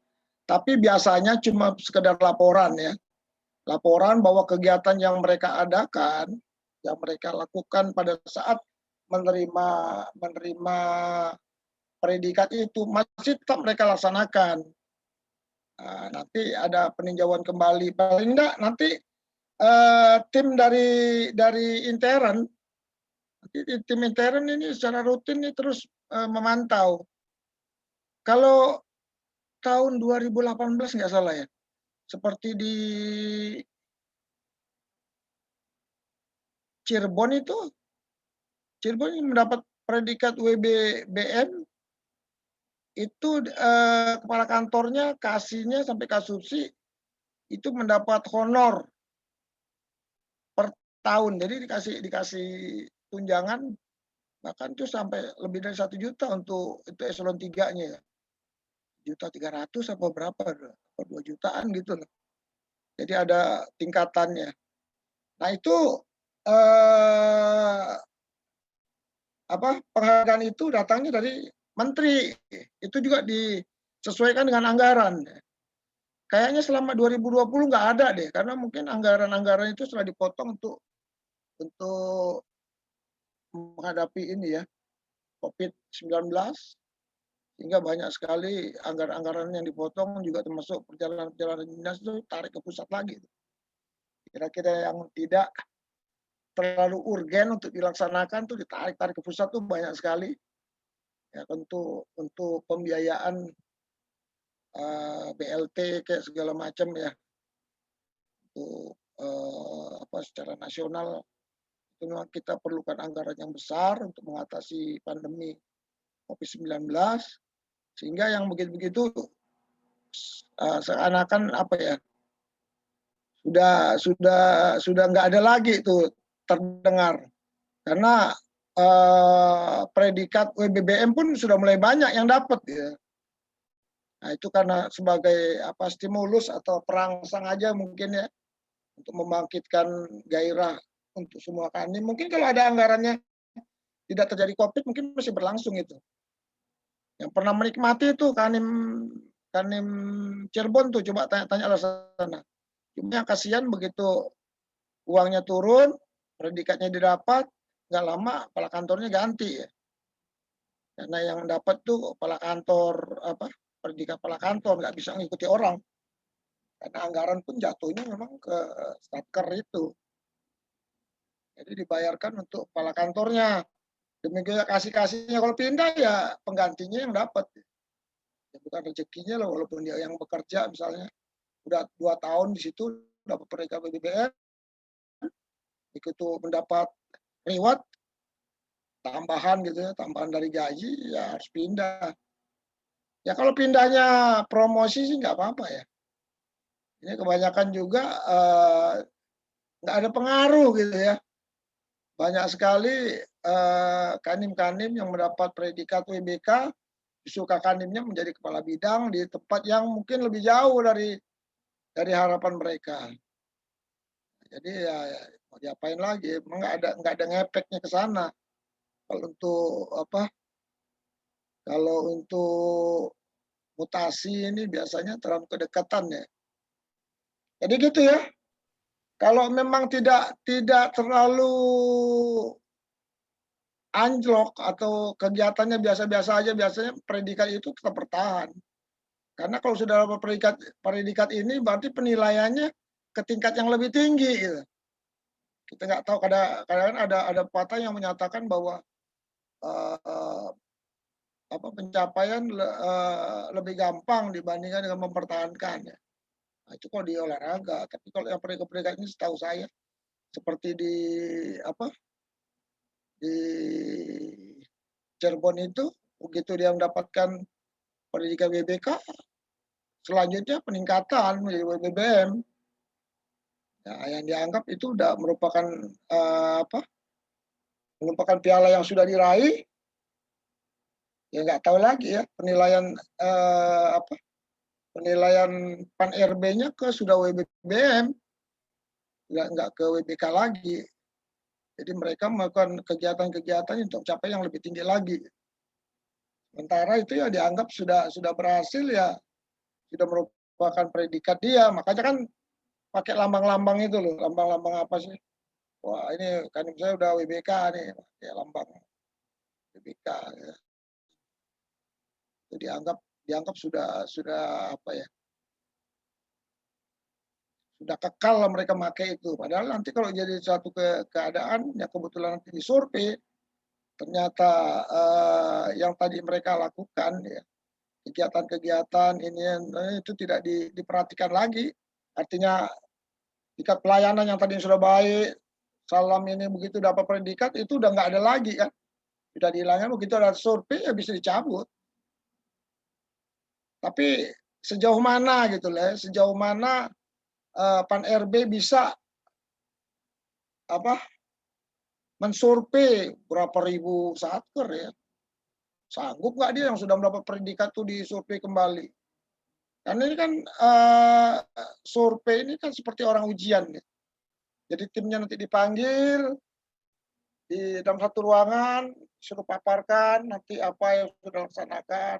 Tapi biasanya cuma sekedar laporan ya. Laporan bahwa kegiatan yang mereka adakan, yang mereka lakukan pada saat menerima predikat itu masih tetap mereka laksanakan. Nah, nanti ada peninjauan kembali. Paling enggak nanti tim dari intern, tim intern ini secara rutin ini terus memantau. Kalau tahun 2018 nggak salah ya, seperti di Cirebon mendapat predikat WBBM, itu kepala kantornya kasihnya sampai Kasubsi itu mendapat honor per tahun. Jadi dikasih tunjangan bahkan itu sampai lebih dari 1 juta untuk itu eselon 3-nya ya. 1.300.000 apa berapa, 2 jutaan gitu loh. Jadi ada tingkatannya. Nah itu penghargaan itu datangnya dari menteri. Itu juga disesuaikan dengan anggaran. Kayaknya selama 2020 nggak ada deh, karena mungkin anggaran itu setelah dipotong untuk menghadapi ini ya, COVID-19, sehingga banyak sekali anggaran yang dipotong, juga termasuk perjalanan dinas itu tarik ke pusat lagi. Kira-kira yang tidak terlalu urgen untuk dilaksanakan tuh ditarik ke pusat tuh banyak sekali. Ya untuk pembiayaan BLT kayak segala macam ya. Untuk secara nasional itu memang kita perlukan anggaran yang besar untuk mengatasi pandemi COVID-19, sehingga yang begitu-begitu seakan-akan sudah nggak ada lagi itu terdengar, karena predikat WBBM pun sudah mulai banyak yang dapat ya. Nah itu karena sebagai stimulus atau perangsang aja mungkin ya, untuk membangkitkan gairah untuk semua Kanim. Mungkin kalau ada anggarannya tidak terjadi COVID mungkin masih berlangsung itu. Yang pernah menikmati itu Kanim Cirebon tuh, coba tanya-tanya lah sana. Cuma kasihan begitu uangnya turun, predikatnya didapat, nggak lama kepala kantornya ganti ya. Karena yang dapat tuh kepala kantor predikat kepala kantor, nggak bisa ngikuti orang. Karena anggaran pun jatuhnya memang ke Statker itu. Jadi dibayarkan untuk kepala kantornya. Demikian kasih-kasihnya, kalau pindah ya penggantinya yang dapat. Ya, bukan rezekinya loh, walaupun dia yang bekerja misalnya udah 2 tahun di situ dapat predikat BBM, begitu mendapat reward tambahan gitu ya, tambahan dari gaji ya harus pindah. Ya kalau pindahnya promosi sih nggak apa-apa ya. Ini kebanyakan juga nggak ada pengaruh gitu ya. Banyak sekali kanim-kanim yang mendapat predikat WBK, justru kanimnya menjadi kepala bidang di tempat yang mungkin lebih jauh dari harapan mereka. Jadi ya mau diapain lagi? Emang nggak ada ngepeknya ke sana. Kalau untuk mutasi ini biasanya terlalu kedekatan ya. Jadi gitu ya. Kalau memang tidak terlalu anjlok atau kegiatannya biasa-biasa aja, biasanya predikat itu tetap bertahan. Karena kalau sudah dapat predikat ini berarti penilaiannya ke tingkat yang lebih tinggi gitu. Kita nggak tahu, kadang-kadang ada pepatah yang menyatakan bahwa pencapaian lebih gampang dibandingkan dengan mempertahankan ya. Nah, itu kalau di olahraga, tapi kalau yang predikat ini setahu saya seperti di Cirebon itu, begitu dia mendapatkan pendidikan WBK, selanjutnya peningkatan menjadi BBM. Nah, yang dianggap itu udah merupakan merupakan piala yang sudah diraih. Ya nggak tahu lagi ya penilaian penilaian PAN RB-nya ke sudah WBM, nggak ke WBK lagi. Jadi mereka melakukan kegiatan-kegiatan untuk capai yang lebih tinggi lagi. Sementara itu ya dianggap sudah berhasil ya, sudah merupakan predikat dia. Makanya kan pakai lambang-lambang itu loh, lambang-lambang apa sih? Wah ini kan saya udah WBK nih, pakai lambang WBK. Ya. Itu dianggap sudah apa ya? Sudah kekal lah mereka pakai itu. Padahal nanti kalau jadi suatu keadaan yang kebetulan nanti disurvei, ternyata yang tadi mereka lakukan ya, kegiatan-kegiatan ini itu tidak diperhatikan lagi. Artinya tingkat pelayanan yang tadi sudah baik, salam ini begitu dapat predikat itu udah nggak ada lagi kan. Sudah dihilangkan, begitu ada survei ya bisa dicabut. Tapi sejauh mana gitu lah, sejauh mana PAN RB bisa mensurvei berapa ribu satker ya. Sanggup nggak dia yang sudah mendapat predikat itu disurvei kembali? Karena ini kan survei ini kan seperti orang ujian ya. Jadi timnya nanti dipanggil di dalam satu ruangan, suruh paparkan nanti apa yang sudah dilaksanakan.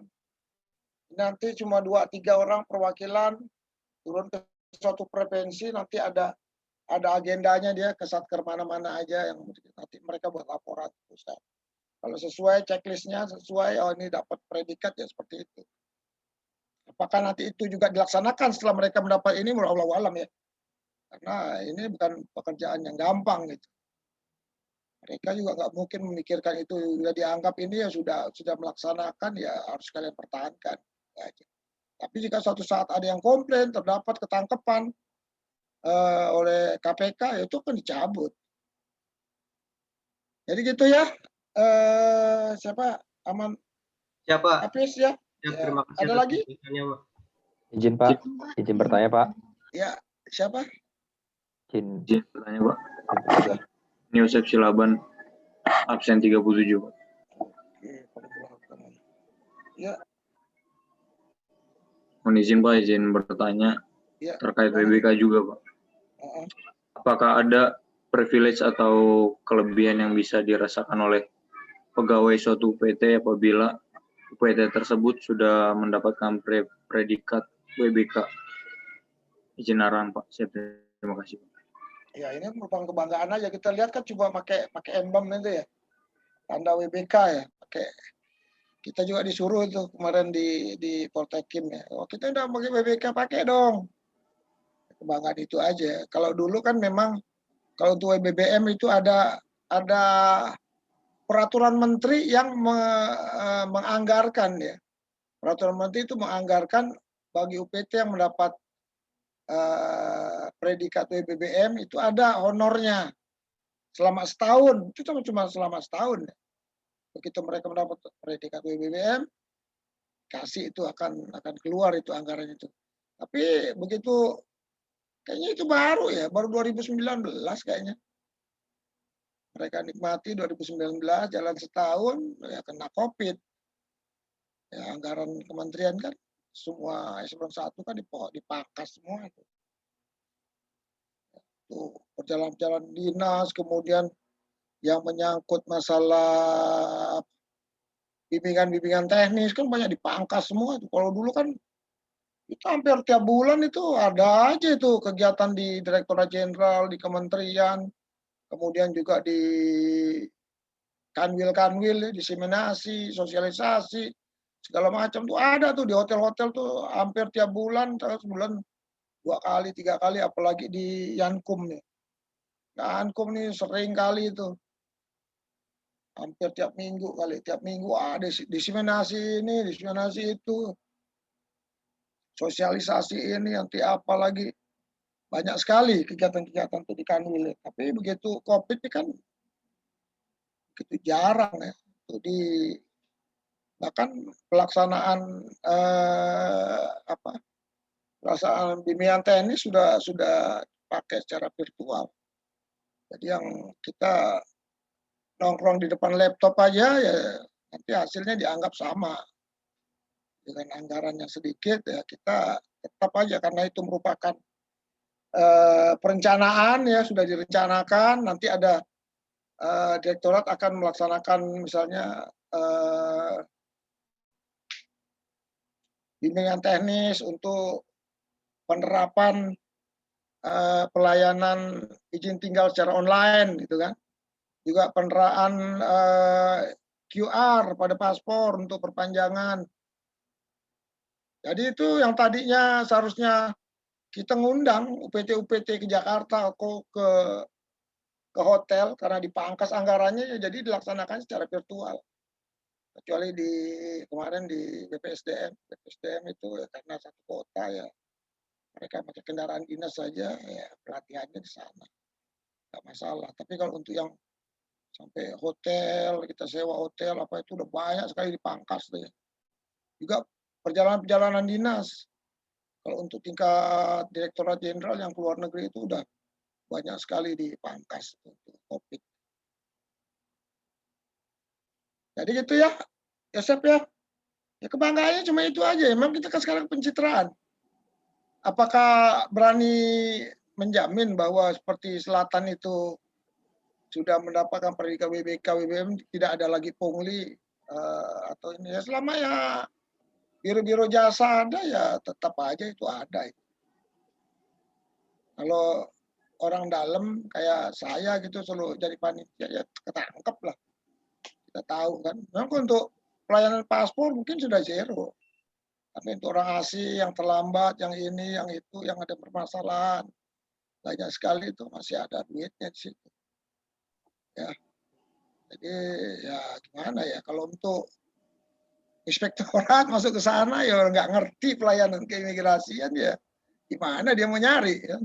Nanti cuma 2-3 orang perwakilan turun ke suatu provinsi, nanti ada agendanya dia ke satker mana-mana aja yang nanti mereka buat laporan pusat. Kalau sesuai checklistnya, sesuai ini dapat predikat ya seperti itu. Apakah nanti itu juga dilaksanakan setelah mereka mendapat ini, wallahu alam ya. Karena ini bukan pekerjaan yang gampang gitu. Mereka juga nggak mungkin memikirkan itu, sudah dianggap ini ya sudah melaksanakan ya harus kalian pertahankan. Ya. Tapi jika suatu saat ada yang komplain, terdapat ketangkepan oleh KPK, ya itu akan dicabut. Jadi gitu ya. Siapa? Aman? Siapa? Hafiz ya? Ya, terima kasih. Ada lagi? Pak. Izin Pak, izin bertanya Pak. Ya, siapa? Izin bertanya Pak. Yosef Silaban, absen 37 Pak. Ya. Mohon izin Pak, izin bertanya Ya. terkait WBK juga Pak. Apakah ada privilege atau kelebihan yang bisa dirasakan oleh pegawai suatu UPT apabila UPT tersebut sudah mendapatkan predikat WBK? Izin arahan Pak, saya terima kasih. Ya ini merupakan kebanggaan aja. Kita lihat kan coba pakai emblem itu ya, tanda WBK ya, pakai. Kita juga disuruh itu kemarin di Poltekim ya. Oh, kita udah pakai WBK, pakai dong. Kebanggaan itu aja. Kalau dulu kan memang kalau untuk WBBM itu ada peraturan menteri yang menganggarkan ya. Peraturan menteri itu menganggarkan bagi UPT yang mendapat predikat WBBM itu ada honornya selama setahun. Itu cuma selama setahun. Begitu mereka mendapat predikat WBBM, kasih itu akan keluar itu anggaran itu. Tapi begitu kayaknya itu baru ya, baru 2019 kayaknya. Mereka nikmati 2019 jalan setahun ya kena Covid. Ya, anggaran kementerian kan semua eselon 1 kan dipangkas semua itu. Tuh, perjalanan dinas, kemudian yang menyangkut masalah bimbingan teknis kan banyak dipangkas semua itu. Kalau dulu kan itu hampir tiap bulan itu ada aja itu kegiatan di Direktorat Jenderal, di kementerian, kemudian juga di kanwil, diseminasi, sosialisasi, segala macam tuh ada tuh di hotel-hotel tuh hampir tiap bulan, sebulan 2 kali, 3 kali, apalagi di Yankum nih. Yankum nih sering kali itu. Hampir tiap minggu ada diseminasi ini, diseminasi itu. Sosialisasi ini, nanti apa lagi. Banyak sekali kegiatan-kegiatan itu di kanwil. Tapi begitu Covid ini kan begitu jarang ya. Itu bahkan pelaksanaan pelaksanaan bimbingan teknis sudah pakai secara virtual. Jadi yang kita nongkrong di depan laptop aja ya nanti hasilnya dianggap sama. Dengan anggaran yang sedikit ya kita tetap aja karena itu merupakan perencanaan ya, sudah direncanakan, nanti ada direktorat akan melaksanakan misalnya bimbingan teknis untuk penerapan pelayanan izin tinggal secara online gitu kan. Juga penerapan QR pada paspor untuk perpanjangan. Jadi itu yang tadinya seharusnya kita ngundang UPT ke Jakarta ke hotel karena dipangkas anggarannya ya jadi dilaksanakan secara virtual. Kecuali kemarin di BPSDM itu ya, karena satu kota ya mereka pakai kendaraan dinas saja ya pelatihannya di sana nggak masalah. Tapi kalau untuk yang sampai hotel, kita sewa hotel apa itu udah banyak sekali dipangkas tuh ya. Juga perjalanan dinas. Kalau untuk tingkat Direktorat Jenderal yang keluar negeri itu udah banyak sekali dipangkas untuk Covid. Jadi gitu ya, Yosep ya. Ya kebanggaannya cuma itu aja. Memang kita kan sekarang pencitraan. Apakah berani menjamin bahwa seperti Selatan itu sudah mendapatkan predikat WBK, WBM tidak ada lagi pungli atau ini ya selama ya biro-biro jasa ada ya tetap aja itu ada. Kalau orang dalam kayak saya gitu selalu jadi panitia ya ketangkep lah. Kita tahu kan. Memang untuk pelayanan paspor mungkin sudah zero. Tapi untuk orang asing yang terlambat, yang ini, yang itu, yang ada permasalahan, banyak sekali itu masih ada duitnya di situ. Ya, jadi ya gimana ya kalau untuk inspektorat masuk ke sana ya nggak ngerti pelayanan keimigrasian ya gimana dia mau nyari ya.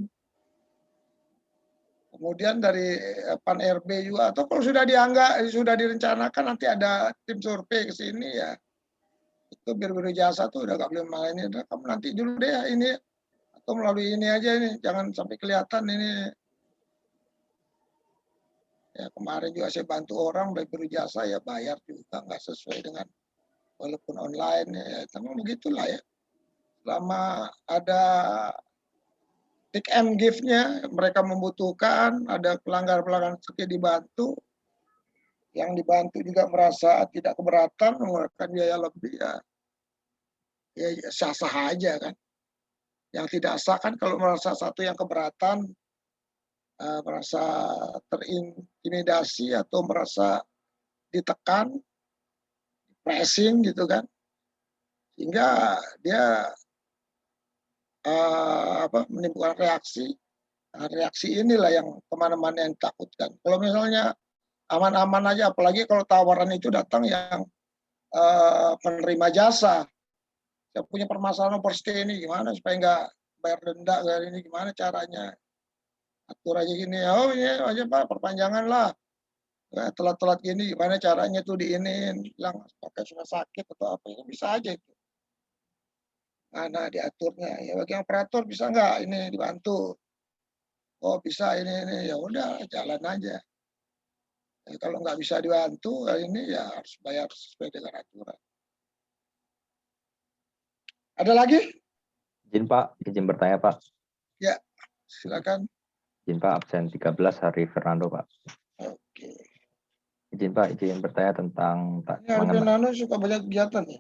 Kemudian dari Pan RB juga atau kalau sudah direncanakan nanti ada tim survei ke sini ya itu biro-biro jasa tuh udah gak boleh main ini kamu nanti dulu deh ini atau melalui ini aja ini jangan sampai kelihatan ini ya kemarin juga saya bantu orang dari biro jasa ya bayar juga nggak sesuai dengan walaupun online ya memang begitulah ya selama ada take and give-nya mereka membutuhkan ada pelanggar-pelanggar seperti dibantu yang dibantu juga merasa tidak keberatan mengeluarkan biaya lebih ya sah-sah aja kan yang tidak sah kan kalau merasa satu yang keberatan merasa terintimidasi atau merasa ditekan, pressing gitu kan, sehingga dia menimbulkan reaksi. Nah, reaksi inilah yang kemana-mana yang takutkan. Kalau misalnya aman-aman aja, apalagi kalau tawaran itu datang yang penerima jasa, saya punya permasalahan overstay ini gimana supaya nggak bayar denda kayak ini, gimana caranya? Atur aja gini, oh iya aja Pak, perpanjangan lah. Telat-telat gini, gimana caranya tuh diinin, bilang pakai surat sakit atau apa, itu bisa aja itu. Mana diaturnya, ya bagi operator bisa nggak ini dibantu? Oh bisa ini, ya udah jalan aja. Ya, kalau nggak bisa dibantu, ini ya harus bayar sesuai dengan aturan. Ada lagi? Izin Pak, izin bertanya Pak. Ya, silakan. Izin Pak, absen 13 hari Fernando Pak. Oke. Izin Pak, izin bertanya tentang Ini Hari Fernando suka banyak kegiatan ya?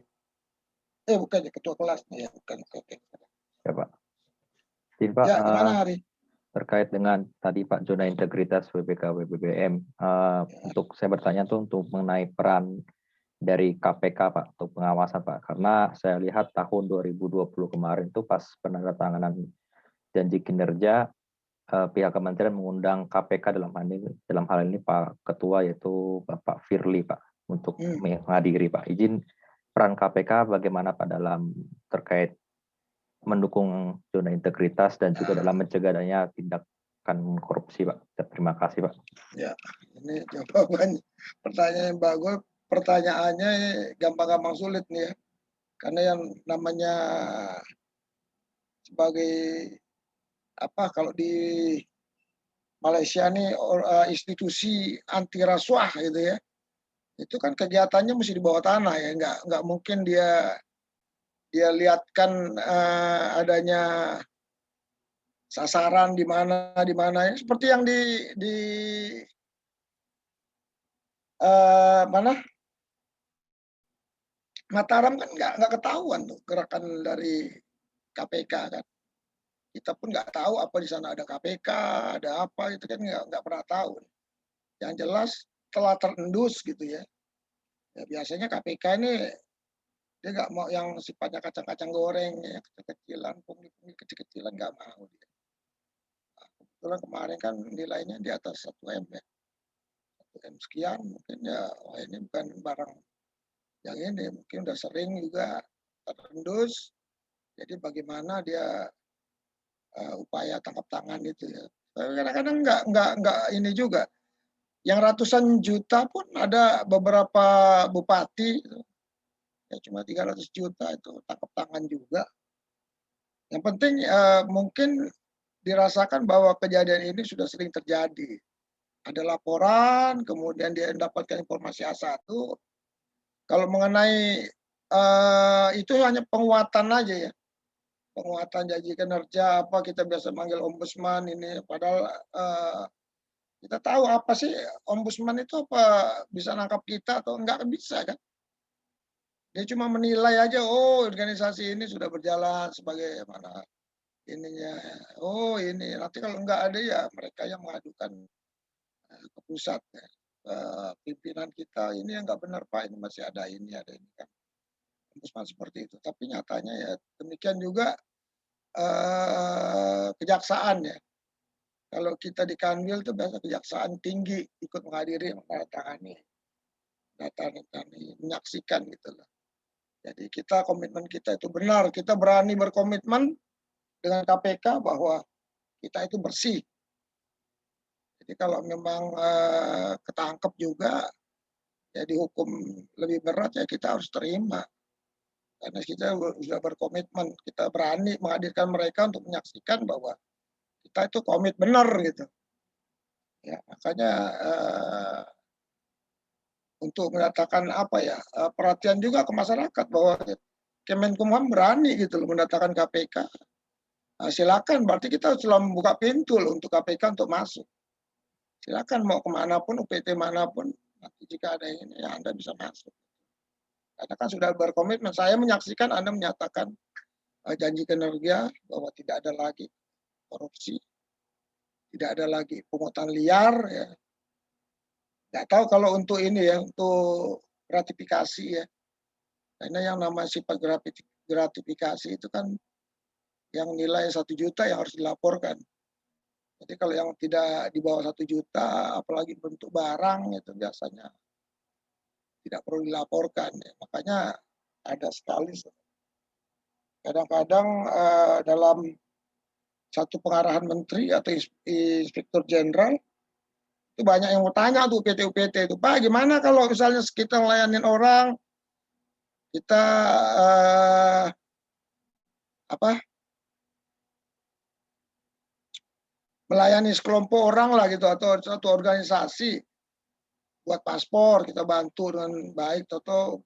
Bukan ya, ketua kelasnya ya, bukan. Oke. Ya Pak. Izin Pak, Ya, gimana Hari? terkait dengan tadi Pak zona integritas WBK WBBM, untuk saya bertanya tuh untuk mengenai peran dari KPK Pak untuk pengawasan Pak, karena saya lihat tahun 2020 kemarin tuh pas penandatanganan janji kinerja, pihak kementerian mengundang KPK dalam hal ini Pak Ketua yaitu Bapak Firly Pak untuk menghadiri Pak. Izin peran KPK bagaimana Pak dalam terkait mendukung zona integritas dan juga dalam mencegah adanya tindakan korupsi Pak. Terima kasih Pak. Ya, ini jawabannya pertanyaan yang bagus. Pertanyaannya gampang-gampang sulit nih ya. Karena yang namanya sebagai kalau di Malaysia nih institusi anti rasuah gitu ya. Itu kan kegiatannya mesti di bawah tanah ya, nggak mungkin dia lihatkan adanya sasaran di mana ya. Seperti yang di mana Mataram kan nggak ketahuan tuh gerakan dari KPK kan. Kita pun nggak tahu apa di sana ada KPK, ada apa itu kan nggak pernah tahu. Yang jelas telah terendus gitu ya. Ya biasanya KPK ini dia nggak mau yang sifatnya kacang-kacang goreng ya, kecil-kecilan, pungli-pungli kecil-kecilan nggak mau dia. Nah, kebetulan kemarin kan nilainya di atas 1 M ya. 1 M sekian mungkin ya, ini bukan barang yang ini, mungkin udah sering juga terendus. Jadi bagaimana dia upaya tangkap tangan itu ya. Kadang-kadang nggak ini juga. Yang ratusan juta pun ada beberapa bupati ya cuma 300 juta itu tangkap tangan juga. Yang penting mungkin dirasakan bahwa kejadian ini sudah sering terjadi. Ada laporan, kemudian dia mendapatkan informasi A1. Kalau mengenai itu hanya penguatan aja ya. Penguatan janji kinerja apa kita biasa manggil ombudsman ini, padahal kita tahu apa sih ombudsman itu, apa bisa nangkap kita atau enggak, bisa kan. Dia cuma menilai aja, oh organisasi ini sudah berjalan sebagai mana ininya. Oh ini, nanti kalau enggak ada ya mereka yang mengadukan ke pusat ya. Pimpinan kita ini yang enggak benar Pak, ini masih ada ini kan. Ombudsman seperti itu. Tapi nyatanya ya demikian juga kejaksaan ya. Kalau kita di Kanwil itu biasa kejaksaan tinggi ikut menghadiri, menandatangani, menyaksikan gitu loh. Jadi kita komitmen kita itu benar, kita berani berkomitmen dengan KPK bahwa kita itu bersih. Jadi kalau memang ketangkep juga ya dihukum lebih berat ya kita harus terima. Karena kita sudah berkomitmen, kita berani menghadirkan mereka untuk menyaksikan bahwa kita itu komit benar gitu. Ya, makanya untuk menyatakan perhatian juga ke masyarakat bahwa Kemenkumham berani gitu loh mendatangkan KPK. Nah, silakan, berarti kita sudah membuka pintu loh untuk KPK untuk masuk. Silakan mau kemanapun, UPT manapun, nanti jika ada ini ya Anda bisa masuk. Karena kan sudah berkomitmen. Saya menyaksikan Anda menyatakan janji kinerja bahwa tidak ada lagi korupsi. tidak ada lagi pungutan liar ya. Nggak tahu kalau untuk ini ya, untuk gratifikasi ya. Karena yang nama sifat gratifikasi itu kan yang nilai 1 juta yang harus dilaporkan. Jadi kalau yang tidak di bawah 1 juta, apalagi bentuk barang itu biasanya tidak perlu dilaporkan. Ya. Makanya ada sekali kadang-kadang dalam satu pengarahan menteri atau inspektur jenderal itu banyak yang mau tanya tuh PT-UPT itu, Pak gimana kalau misalnya kita ngelayanin orang, kita melayani sekelompok orang lah gitu atau satu organisasi buat paspor kita bantu dengan baik atau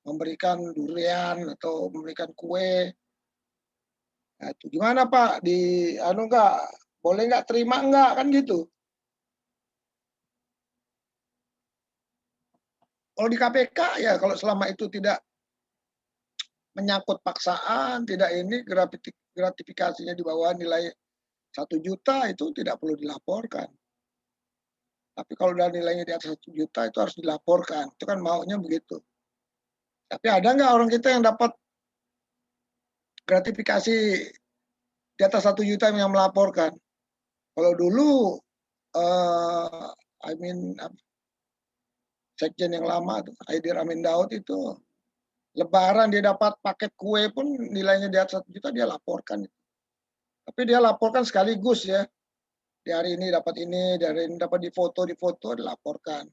memberikan durian atau memberikan kue. Nah, itu gimana Pak? Di anu enggak? Boleh nggak terima enggak kan gitu. Kalau di KPK ya kalau selama itu tidak menyangkut paksaan, tidak ini gratifikasinya di bawah nilai 1 juta itu tidak perlu dilaporkan. Tapi kalau udah nilainya di atas 1 juta itu harus dilaporkan. Itu kan maunya begitu. Tapi ada nggak orang kita yang dapat gratifikasi di atas 1 juta yang melaporkan? Kalau dulu Sekjen yang lama tuh, Haidir Amin Daud itu Lebaran dia dapat paket kue pun nilainya di atas 1 juta dia laporkan. Tapi dia laporkan sekaligus ya. Di hari ini dapat ini, di hari ini dapat difoto, dilaporkan.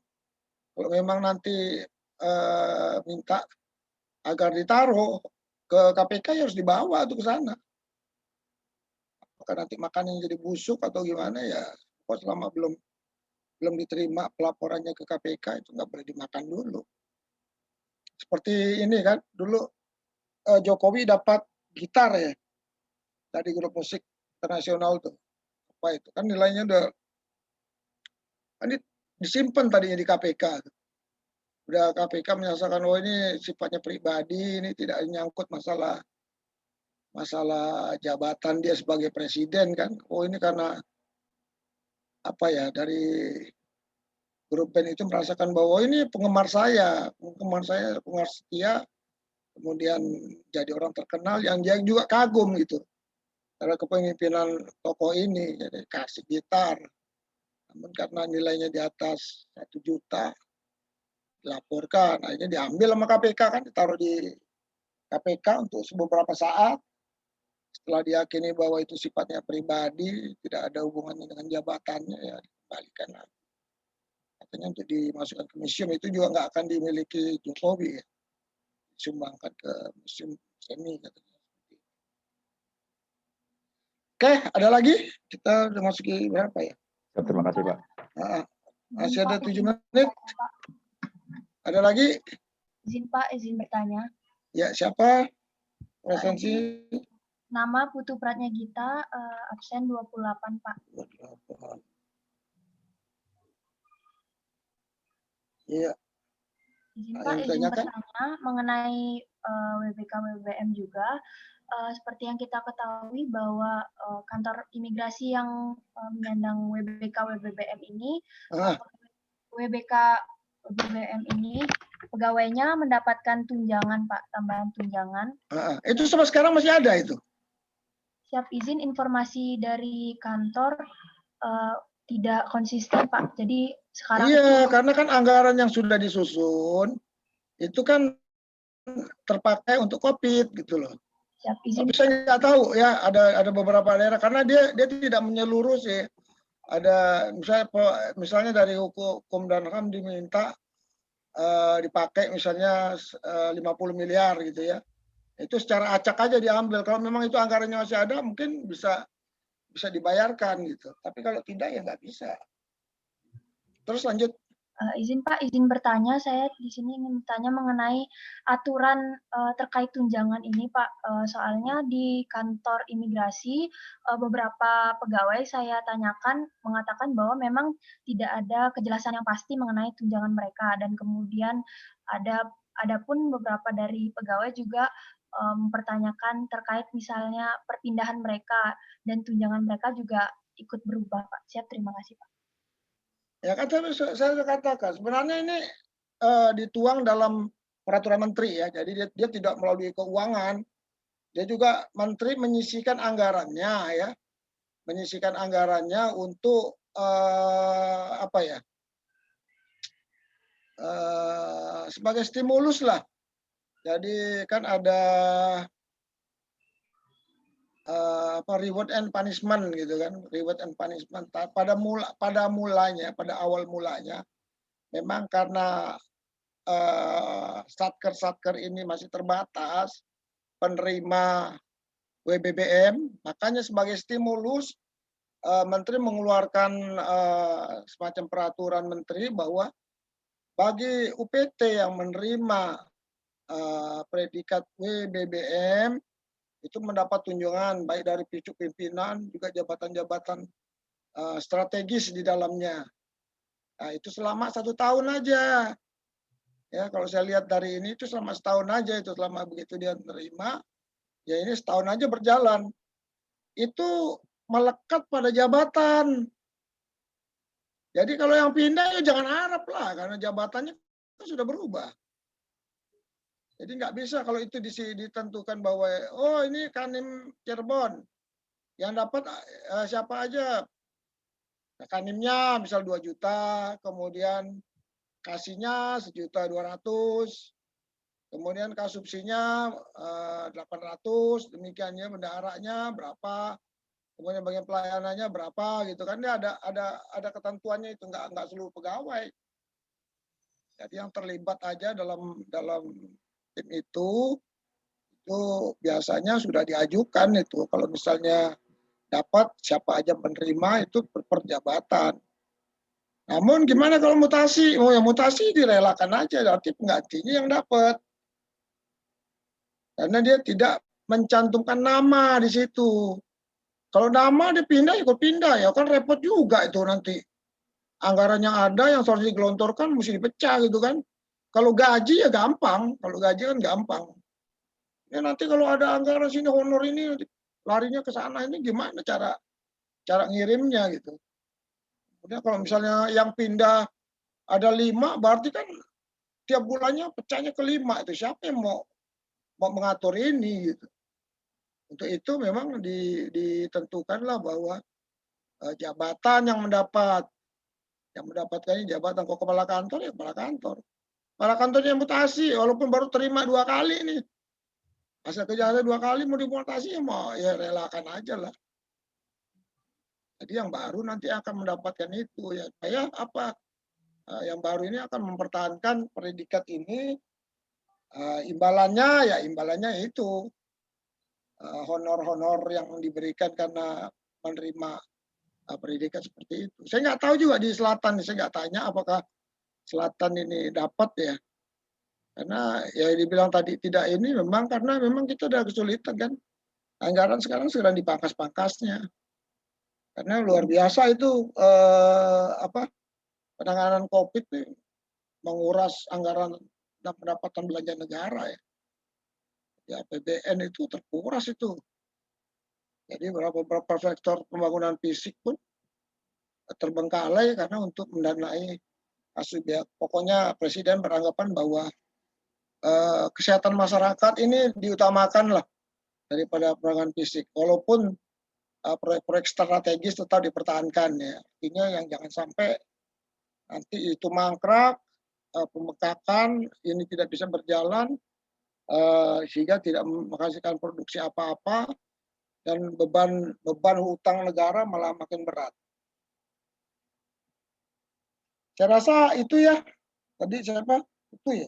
Kalau memang nanti minta agar ditaruh ke KPK ya harus dibawa tuh ke sana. Apakah nanti makannya jadi busuk atau gimana ya? Pokoknya selama belum diterima pelaporannya ke KPK itu nggak boleh dimakan dulu. Seperti ini kan, dulu Jokowi dapat gitar ya dari grup musik internasional tuh. Apa itu? Kan nilainya udah kan disimpan tadinya di KPK. Udah KPK menyelesaikan oh ini sifatnya pribadi, ini tidak menyangkut masalah jabatan dia sebagai presiden kan. Oh ini karena apa ya dari grup band itu merasakan bahwa ini penggemar saya, penggemar setia, kemudian jadi orang terkenal yang dia juga kagum gitu. Karena kepemimpinan tokoh ini, jadi kasih gitar. Namun karena nilainya di atas 1 juta, dilaporkan, akhirnya diambil sama KPK kan, ditaruh di KPK untuk beberapa saat. Setelah diyakini bahwa itu sifatnya pribadi, tidak ada hubungannya dengan jabatannya, ya dikembalikan lagi. Katanya untuk dimasukkan ke museum itu juga nggak akan dimiliki Jokowi, ya. Disumbangkan ke museum seni katanya. Oke, ada lagi? Kita udah masuki berapa ya? Terima kasih Pak. Masih ada 7 menit. Ada lagi? Izin Pak, izin bertanya. Ya, siapa? Presensi. Nama Putu Pratnya Gita, absen 28 Pak. Iya. Izin Pak, izin bertanya mengenai WBK WBM juga. Seperti yang kita ketahui bahwa kantor imigrasi yang menyandang WBK WBM ini, WBK WBM ini pegawainya mendapatkan tunjangan Pak, tambahan tunjangan. Itu sampai sekarang masih ada itu? Siap izin informasi dari kantor tidak konsisten Pak. Jadi sekarang iya, karena kan anggaran yang sudah disusun itu kan terpakai untuk COVID gitu loh. Siap izin. Tapi saya nggak tahu ya, ada beberapa daerah karena dia tidak menyeluruh sih. Ada misalnya dari hukum dan HAM diminta dipakai misalnya 50 miliar gitu ya. Itu secara acak aja diambil. Kalau memang itu anggarannya masih ada, mungkin bisa dibayarkan gitu. Tapi kalau tidak ya nggak bisa. Terus lanjut. Izin Pak, izin bertanya. Saya di sini ingin bertanya mengenai aturan terkait tunjangan ini Pak. Soalnya di kantor imigrasi beberapa pegawai saya tanyakan mengatakan bahwa memang tidak ada kejelasan yang pasti mengenai tunjangan mereka, dan kemudian adapun beberapa dari pegawai juga mempertanyakan terkait misalnya perpindahan mereka, dan tunjangan mereka juga ikut berubah, Pak. Siap, terima kasih, Pak. Ya kan saya sudah katakan, sebenarnya ini dituang dalam peraturan menteri ya, jadi dia tidak melalui keuangan, dia juga menteri menyisihkan anggarannya ya, menyisihkan anggarannya untuk apa ya, sebagai stimulus lah. Jadi kan ada reward and punishment gitu kan, reward and punishment. Pada awal mulanya, memang karena satker ini masih terbatas penerima WBBM, makanya sebagai stimulus Menteri mengeluarkan semacam peraturan Menteri bahwa bagi UPT yang menerima predikat WBBM itu mendapat tunjangan baik dari pucuk pimpinan juga jabatan-jabatan strategis di dalamnya. Nah, itu selama 1 tahun aja. Ya, kalau saya lihat dari ini itu selama setahun aja itu, selama begitu dia menerima, ya ini setahun aja berjalan. Itu melekat pada jabatan. Jadi kalau yang pindah ya jangan harap lah, karena jabatannya sudah berubah. Jadi nggak bisa kalau itu ditentukan bahwa oh ini Kandim Cirebon yang dapat siapa aja. Nah, Kanimnya misal 2 juta, kemudian kasihnya 1.200.000, kemudian kasubsinya 800, demikiannya bendaharanya berapa, kemudian bagian pelayanannya berapa gitu kan, dia ada ketentuannya itu, nggak seluruh pegawai. Jadi yang terlibat aja dalam tim itu biasanya sudah diajukan itu. Kalau misalnya dapat siapa aja menerima itu per jabatan. Namun gimana kalau mutasi? Oh, yang mutasi direlakan aja, berarti penggantinya yang dapat. Karena dia tidak mencantumkan nama di situ. Kalau nama dia pindah, ikut pindah ya kan repot juga itu nanti. Anggaran yang ada yang harus digelontorkan mesti dipecah gitu kan. Kalau gaji ya gampang, kalau gaji kan gampang. Ya nanti kalau ada anggaran sini honor ini larinya ke sana, ini gimana cara ngirimnya gitu. Kemudian kalau misalnya yang pindah ada 5, berarti kan tiap bulannya pecahnya ke 5, itu siapa yang mau mengatur ini gitu. Untuk itu memang ditentukanlah bahwa jabatan yang mendapatkan jabatan kepala kantor ya kepala kantor. Kepala kantornya mutasi walaupun baru terima 2 kali nih. Asal kejahatan 2 kali mau dimutasi ya relakan aja lah. Jadi yang baru nanti akan mendapatkan itu ya. Saya apa? Yang baru ini akan mempertahankan predikat ini, imbalannya itu honor-honor yang diberikan karena menerima predikat seperti itu. Saya nggak tahu juga di selatan, saya nggak tanya apakah selatan ini dapat ya. Karena ya dibilang tadi tidak ini memang karena memang kita ada kesulitan kan. Anggaran sekarang sedang dipangkas-pangkasnya. Karena luar biasa itu penanganan COVID nih, menguras anggaran dan pendapatan belanja negara ya. Ya APBN itu terkuras itu. Jadi beberapa sektor pembangunan fisik pun terbengkalai karena untuk mendanai kasus ya. Pokoknya Presiden beranggapan bahwa kesehatan masyarakat ini diutamakan lah daripada penanganan fisik. Walaupun proyek-proyek strategis tetap dipertahankan ya. Artinya yang jangan sampai nanti itu mangkrak, pembekakan ini tidak bisa berjalan sehingga tidak menghasilkan produksi apa-apa dan beban hutang negara malah makin berat. Saya rasa itu ya. Tadi siapa? Itu ya.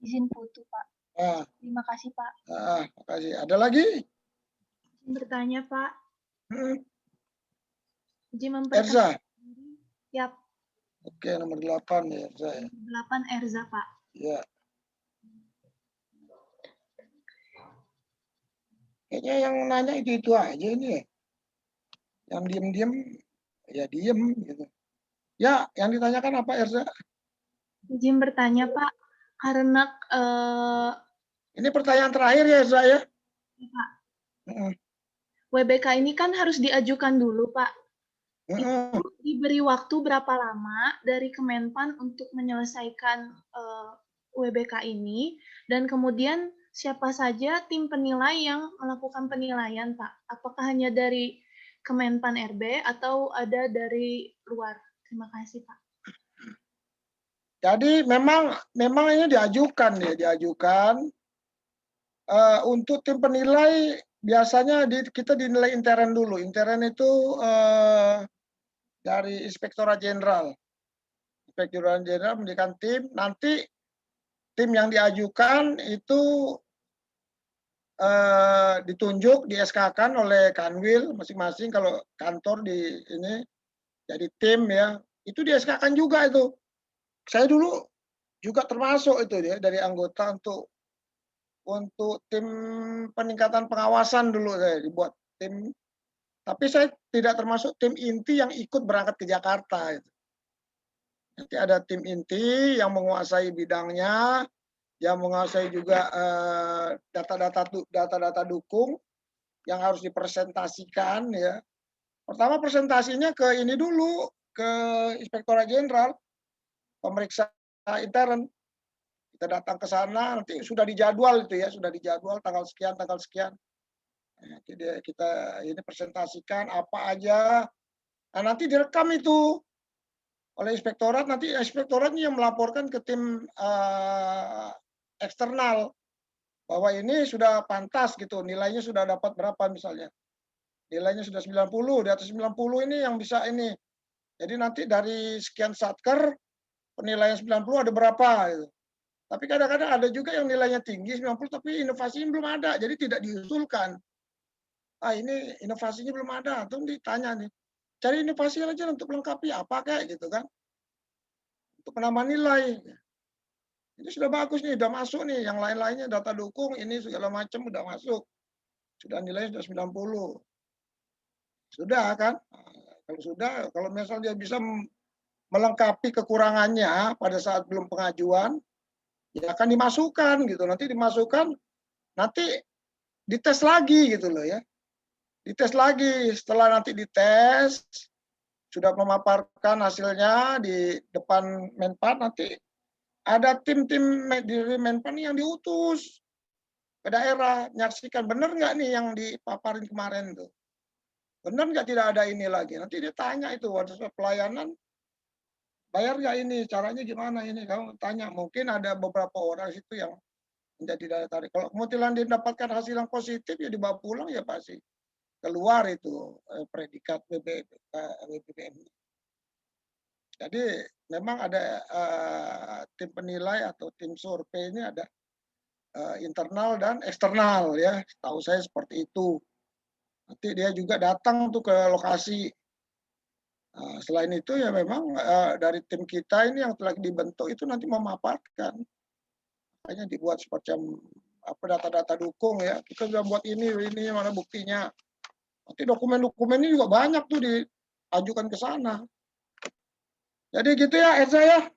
Izin Putu, Pak. Terima kasih, Pak. Makasih. Ada lagi? Izin bertanya, Pak. Izin Erza. Yap. Oke, nomor 8 ya, Erza. Nomor 8 Erza, Pak. Ya. Kayaknya yang nanya itu aja ini ya. Yang diem-diem, ya diem gitu. Ya, yang ditanyakan apa Erza? Izin bertanya, Pak. Karena ini pertanyaan terakhir ya Erza ya? Pak. WBK ini kan harus diajukan dulu, Pak. Mm-mm. Itu diberi waktu berapa lama dari Kemenpan untuk menyelesaikan WBK ini, dan kemudian siapa saja tim penilai yang melakukan penilaian, Pak? Apakah hanya dari Kemenpan RB atau ada dari luar? Terima kasih, Pak. Jadi memang ini diajukan untuk tim penilai biasanya kita dinilai intern dulu. Intern itu dari Inspektorat Jenderal. Inspektorat Jenderal mendirikan tim, nanti tim yang diajukan itu ditunjuk, di SK-kan oleh Kanwil masing-masing. Kalau kantor di ini jadi tim ya, itu di SK-kan juga itu. Saya dulu juga termasuk itu ya, dari anggota untuk tim peningkatan pengawasan dulu saya dibuat tim. Tapi saya tidak termasuk tim inti yang ikut berangkat ke Jakarta. Nanti ada tim inti yang menguasai bidangnya, yang menguasai juga data-data dukung yang harus dipresentasikan ya. Pertama presentasinya ke ini dulu, ke Inspektorat Jenderal, pemeriksa intern. Kita datang ke sana, nanti sudah dijadwal itu ya, sudah dijadwal tanggal sekian, tanggal sekian. Nanti kita ini presentasikan apa aja. Nah, nanti direkam itu oleh inspektorat, nanti inspektoratnya yang melaporkan ke tim eksternal bahwa ini sudah pantas gitu, nilainya sudah dapat berapa misalnya. Nilainya sudah 90, di atas 90 ini yang bisa ini. Jadi nanti dari sekian satker penilaian 90 ada berapa gitu. Tapi kadang-kadang ada juga yang nilainya tinggi 90 tapi inovasinya belum ada, jadi tidak diusulkan. Ini inovasinya belum ada, tuh ditanya nih. Cari inovasi aja untuk melengkapi apa kayak gitu kan. Untuk menambah nilai. Ini sudah bagus nih, sudah masuk nih. Yang lain-lainnya data dukung ini segala macam sudah masuk. Sudah nilainya sudah 90. Sudah kan? Kalau sudah, kalau misal dia bisa melengkapi kekurangannya pada saat belum pengajuan, ya akan dimasukkan gitu. Nanti dimasukkan, nanti dites lagi gitu loh ya. Dites lagi, setelah nanti dites, sudah memaparkan hasilnya di depan Menpan, nanti ada tim-tim dari Menpan yang diutus ke daerah, menyaksikan benar nggak nih yang dipaparin kemarin tuh. Benar nggak tidak ada ini lagi. Nanti dia tanya itu, waktu pelayanan, bayar nggak ini, caranya gimana ini. Kamu tanya, mungkin ada beberapa orang situ yang menjadi daya tarik. Kalau kemudian dia mendapatkan hasil yang positif, ya dibawa pulang ya pasti keluar itu predikat WBBM. Jadi memang ada tim penilai atau tim survei ini ada internal dan eksternal ya. Tahu saya seperti itu. Nanti dia juga datang tuh ke lokasi. Selain itu ya memang dari tim kita ini yang telah dibentuk itu nanti memaparkan. Makanya dibuat semacam data-data dukung ya. Kita sudah buat ini mana buktinya. Nanti dokumen-dokumennya juga banyak tuh diajukan ke sana. Jadi gitu ya, Elsa ya.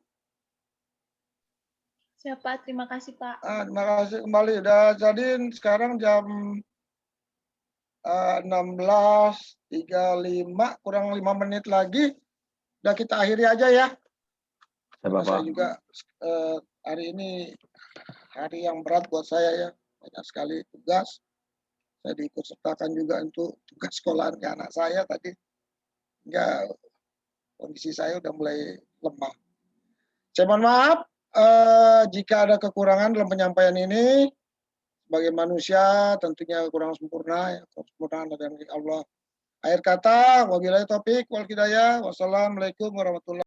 Siapa? Terima kasih, Pak. Terima kasih kembali. Udah jadi sekarang jam 16.35, kurang 5 menit lagi. Udah kita akhiri aja ya. Saya juga hari ini hari yang berat buat saya ya. Banyak sekali tugas. Saya diikut sertakan juga untuk tugas sekolahan ke anak saya tadi. Hingga kondisi saya udah mulai lemah. Saya mohon maaf jika ada kekurangan dalam penyampaian ini. Sebagai manusia tentunya kurang sempurna. Kesempurnaan dari Allah. Akhir kata, wabillahi taufik wal hidayah. Wassalamualaikum warahmatullahi wabarakatuh.